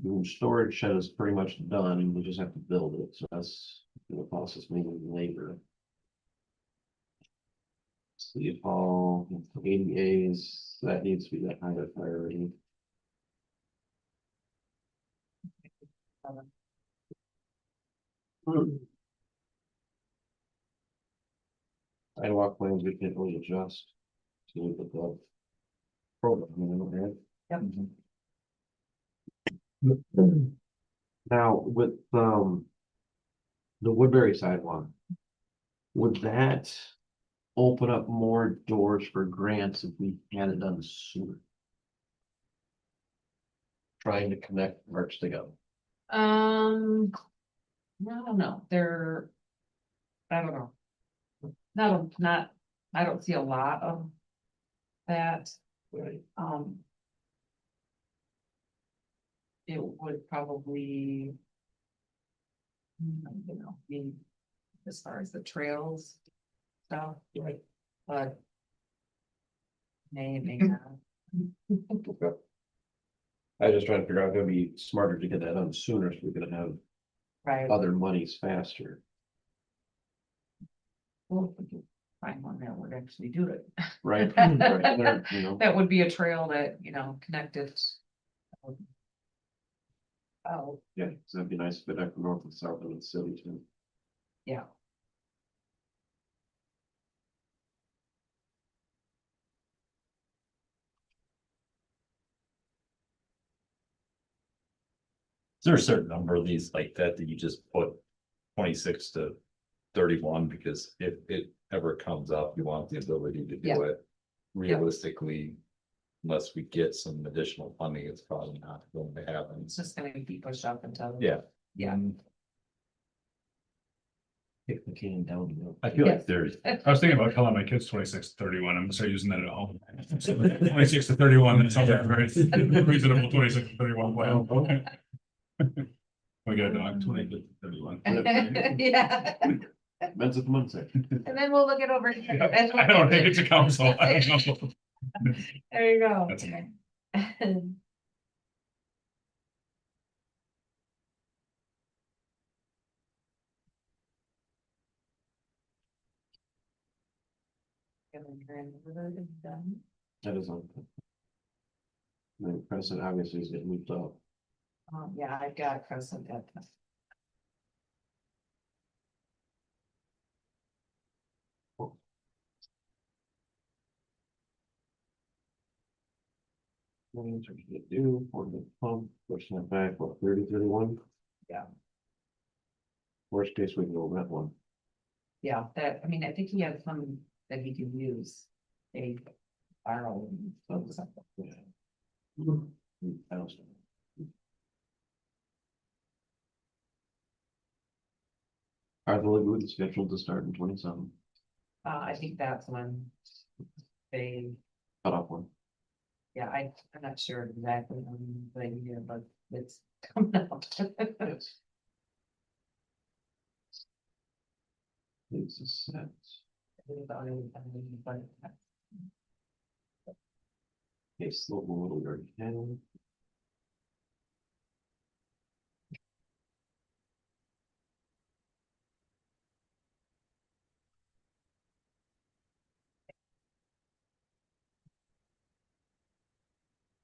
Speaker 7: The storage shed is pretty much done, and we just have to build it, so that's the process, mainly labor. City Hall, ADAs, that needs to be that high of priority. Sidewalk plans, we can't really adjust. To look at the program, right?
Speaker 5: Yep.
Speaker 7: Now, with, the Woodbury sidewalk. Would that open up more doors for grants if we had it done sooner? Trying to connect parks together.
Speaker 5: I don't know, I don't know. Not, I don't see a lot of that,
Speaker 7: Right.
Speaker 5: it would probably. You know, be as far as the trails stuff,
Speaker 7: Right.
Speaker 5: but. Maybe not.
Speaker 7: I was just trying to figure out, if it'd be smarter to get that done sooner, so we could have
Speaker 5: Right.
Speaker 7: other monies faster.
Speaker 5: Well, if we could find one that would actually do it.
Speaker 7: Right, right, there, you know,
Speaker 5: That would be a trail that, connected. Oh,
Speaker 7: yeah, 'cause that'd be nice to fit up north and south of the city too.
Speaker 5: yeah.
Speaker 3: Is there a certain number of these like that that you just put 26 to 31, because if it ever comes up, you want the ability to
Speaker 5: Yeah.
Speaker 3: do it realistically. Unless we get some additional funding, it's probably not going to happen.
Speaker 5: It's just gonna be pushed up until.
Speaker 3: Yeah.
Speaker 5: Yeah.
Speaker 7: Kick the can down the road.
Speaker 3: I feel
Speaker 5: Yes.
Speaker 3: like there's,
Speaker 6: I was thinking about telling my kids 26 to 31. I'm gonna start using that at home. 26 to 31, that sounds like a very reasonable 26 to 31 plan.
Speaker 7: Okay.
Speaker 6: We got a dog, 20 to 31.
Speaker 5: Yeah,
Speaker 7: Men's at the Muncie.
Speaker 5: and then we'll look it over.
Speaker 6: I don't think it's a council. I don't know.
Speaker 5: There you go.
Speaker 6: That's enough.
Speaker 7: That is on. Then Crescent obviously is getting moved up.
Speaker 5: Yeah, I've got Crescent at.
Speaker 7: Millions are to do for the pump, pushing it back, what, 30, 31?
Speaker 5: Yeah.
Speaker 7: Worst case, we can go rent one.
Speaker 5: Yeah, I think he had some that he could use. A borrow and something.
Speaker 7: Yeah. I don't know. Are the lagoons scheduled to start in 27?
Speaker 5: I think that's when they,
Speaker 7: Cut off one.
Speaker 5: yeah, I'm not sure exactly on the year, but it's coming out.
Speaker 7: Yes. It's a set. Case slow little yard can.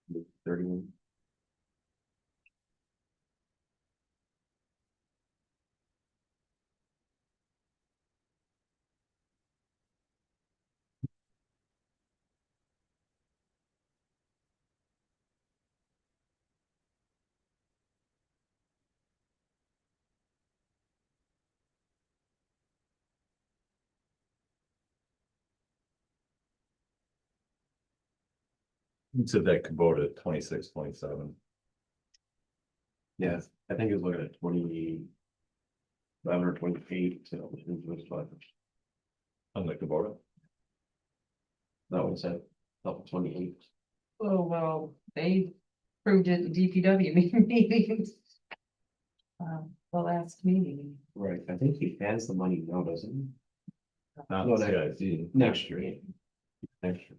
Speaker 7: With 31.
Speaker 3: so that could go to 26, 27.
Speaker 7: Yeah, I think it's looking at 20. $1128 to into his budget.
Speaker 3: On the Kubota.
Speaker 7: That was at level 28.
Speaker 5: Oh, well, they proved it in DPW meetings. The last meeting.
Speaker 7: Right, I think he has the money now, doesn't he?
Speaker 3: Not
Speaker 7: No,
Speaker 3: CIP.
Speaker 7: Next year. Next year.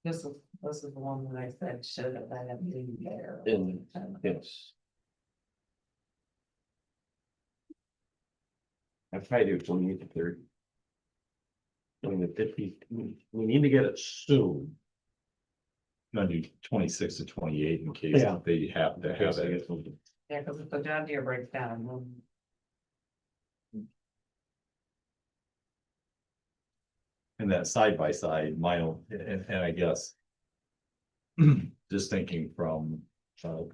Speaker 5: This is the one that I said should have been there.
Speaker 7: Yes. I try to do 28 to 30. I mean, the 50, we need to get it soon.
Speaker 3: Gonna do 26 to 28 in case
Speaker 7: Yeah.
Speaker 3: they have to have
Speaker 7: I
Speaker 3: it.
Speaker 7: guess we'll do-
Speaker 5: Yeah, because if the John Deere breaks down, then
Speaker 3: And that side by side, my own, and I guess. Just thinking from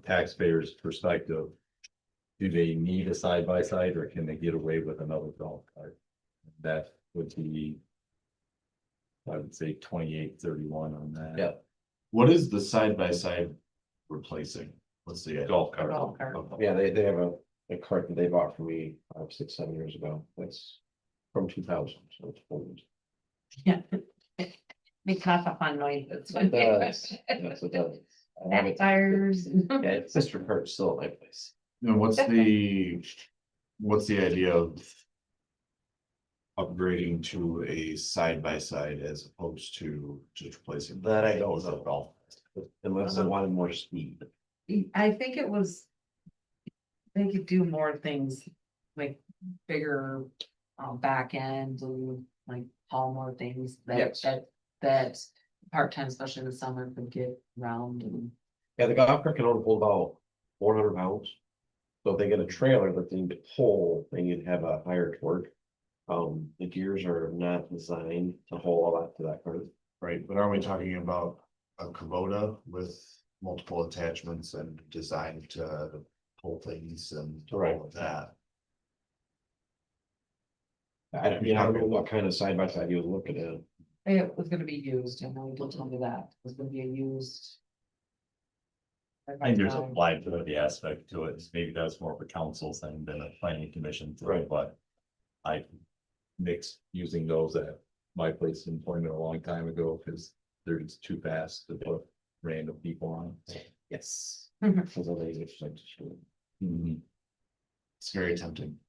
Speaker 3: taxpayers' perspective. Do they need a side by side or can they get away with another golf cart? That would be. I would say 28-31 on that.
Speaker 7: Yeah.
Speaker 1: What is the side by side replacing? What's the?
Speaker 3: Golf cart.
Speaker 5: Golf cart.
Speaker 7: Yeah, they have a cart that they bought from me 5, 6, 7 years ago. That's from 2000, so it's old.
Speaker 5: yeah. Make off on noises.
Speaker 7: It does. Yes, it does. I have it.
Speaker 5: Tires.
Speaker 7: Yeah, it's sister cart still at my place.
Speaker 1: And what's the idea of? Upgrading to a side by side as opposed to just replacing.
Speaker 7: That I don't know at all. Unless they wanted more speed.
Speaker 5: I think it was. They could do more things, like bigger, back end and like haul more things
Speaker 7: Yes.
Speaker 5: that part-time, especially in the summer, could get around and.
Speaker 7: Yeah, the golf cart can only hold about 400 pounds. So if they get a trailer that they need to pull, they need to have a higher torque. The gears are not designed to hold all that to that cart.
Speaker 1: Right, but are we talking about a Kubota with multiple attachments and designed to pull things and
Speaker 7: Right.
Speaker 1: all of that?
Speaker 7: I mean, I don't know what kind of side by side you was looking at.
Speaker 5: It was gonna be used, and we did tell me that, it was gonna be a used.
Speaker 3: I think there's a liability aspect to it. Maybe that's more of a council thing than a planning commission thing,
Speaker 7: Right.
Speaker 3: but. I mixed using those at my place of employment a long time ago, because they're just too fast to put random people on.
Speaker 7: Yes.
Speaker 5: Mhm.
Speaker 7: For the ladies, like to show.
Speaker 3: Mhm.
Speaker 1: It's very tempting.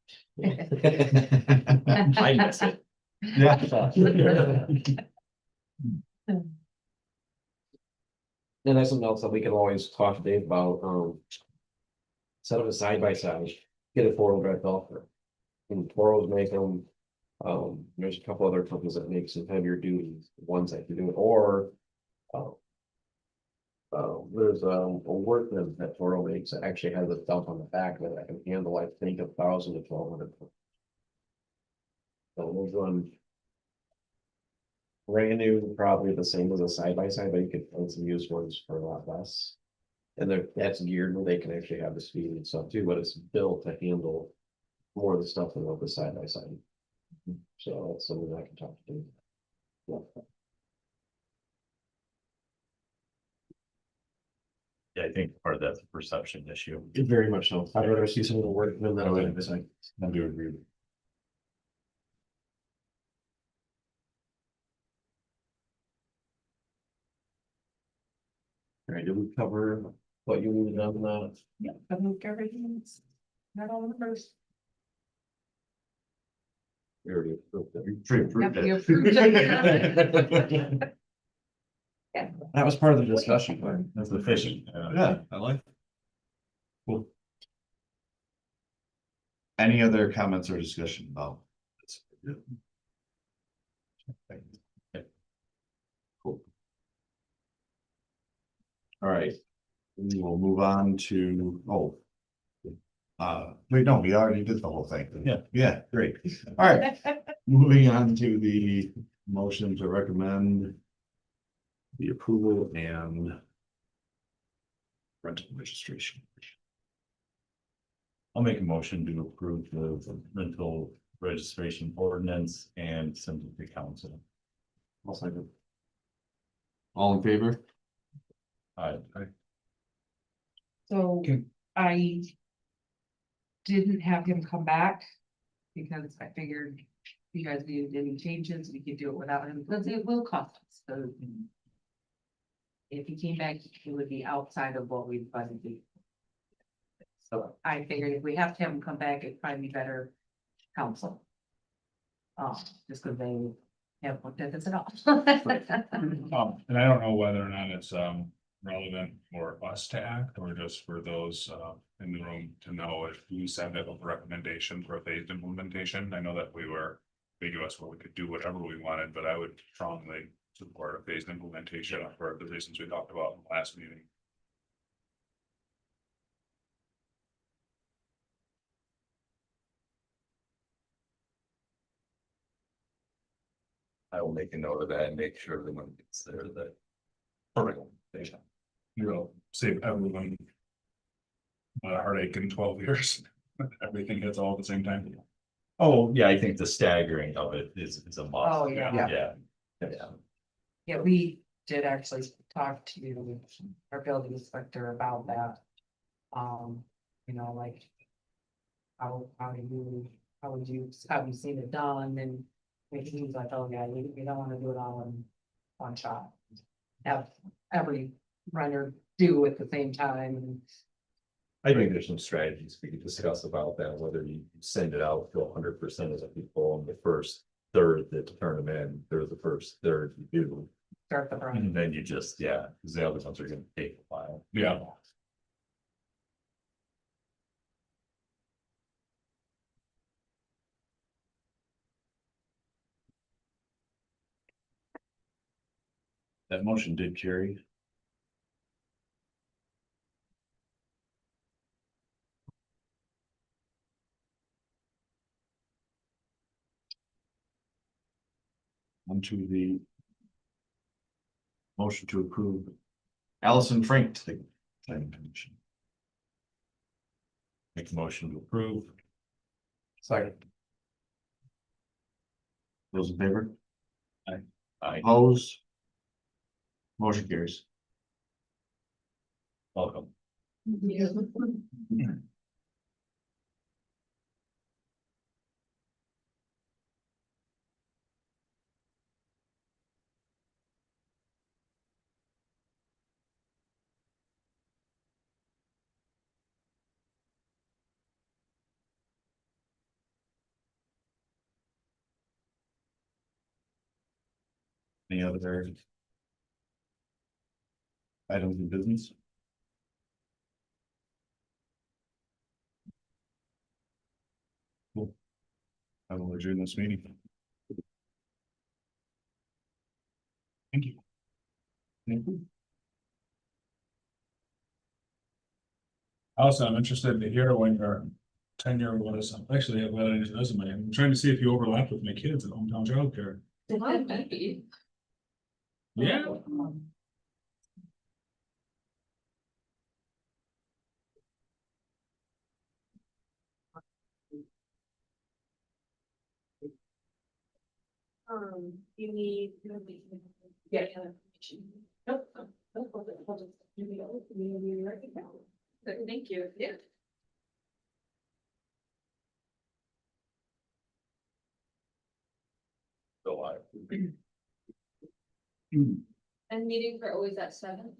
Speaker 3: I miss it.
Speaker 7: And that's something else that we can always talk to Dave about, set up a side by side, get a 4-wheel drive golf cart. And Toros make them, there's a couple other companies that make some heavier duty ones that can do it, or. There's a Workman that Toro makes that actually has a dump on the back that can handle, I think, 1,000 to 1,200. So those run. Brand new, probably the same as a side by side, but you could find some used ones for a lot less. And that's geared where they can actually have the speed and stuff too, but it's built to handle more of the stuff than the side by side. So that's something I can talk to you. Yeah.
Speaker 3: Yeah, I think part of that's a perception issue.
Speaker 7: Very much so. I'd rather see some of the work than that.
Speaker 3: I do agree.
Speaker 7: All right, did we cover what you needed on that?
Speaker 5: Yeah, I moved everything, not all numbers.
Speaker 7: We already approved it.
Speaker 1: You pre-approved
Speaker 5: Yep, you
Speaker 1: it.
Speaker 5: approved it. Yeah.
Speaker 7: That was part of the discussion part.
Speaker 3: That's the fishing.
Speaker 1: Yeah, I like. Cool. Any other comments or discussion about this? Cool. All right, we will move on to, wait, no, we already did the whole thing.
Speaker 3: Yeah.
Speaker 1: Yeah, great. All right, moving on to the motion to recommend the approval and rental registration.
Speaker 3: I'll make a motion to approve the rental registration ordinance and send it to council.
Speaker 1: I'll second. All in favor?
Speaker 3: I
Speaker 5: So
Speaker 1: Okay.
Speaker 5: I didn't have him come back. Because I figured if you guys needed any changes, we could do it without him, because it will cost us, so. If he came back, it would be outside of what we budgeted. So I figured if we have to have him come back, it'd probably be better council. Just because they haven't looked at this at all.
Speaker 6: And I don't know whether or not it's relevant for us to act or just for those in the room to know if we send a recommendation for a phased implementation. I know that we were ambiguous where we could do whatever we wanted, but I would strongly support a phased implementation for the reasons we talked about in the last meeting.
Speaker 3: I will make a note of that and make sure everyone gets there that.
Speaker 6: You'll save everyone a heartache in 12 years. Everything hits all at the same time.
Speaker 3: Oh, yeah, I think the staggering of it is a must.
Speaker 5: Oh, yeah.
Speaker 3: Yeah. Yeah.
Speaker 5: Yeah, we did actually talk to our building inspector about that. Like. How would you, have you seen it done, and he was like, oh yeah, you don't wanna do it all in one shot. Have every renter do at the same time, and
Speaker 3: I think there's some strategies we could discuss about that, whether you send it out to 100% of the people on the first third that turn them in, they're the first third you do.
Speaker 5: start the run.
Speaker 3: And then you just, yeah, because the other ones are gonna take a while.
Speaker 6: Yeah.
Speaker 7: That motion did carry.
Speaker 1: Onto the. Motion to approve. Allison Frank to the planning commission.
Speaker 3: Make a motion to approve.
Speaker 7: Second.
Speaker 1: Those in favor?
Speaker 3: I
Speaker 1: Opposed? Motion carries.
Speaker 3: welcome.
Speaker 1: Any other? Items of business? Cool. I will adjourn this meeting.
Speaker 6: Thank you. Also, I'm interested to hear when your tenure was, actually, I've got it in his resume. I'm trying to see if you overlapped with my kids at hometown childcare. Yeah.
Speaker 2: You need. Yeah. Nope. Thank you, yeah.
Speaker 3: So I.
Speaker 2: And meetings are always at 7.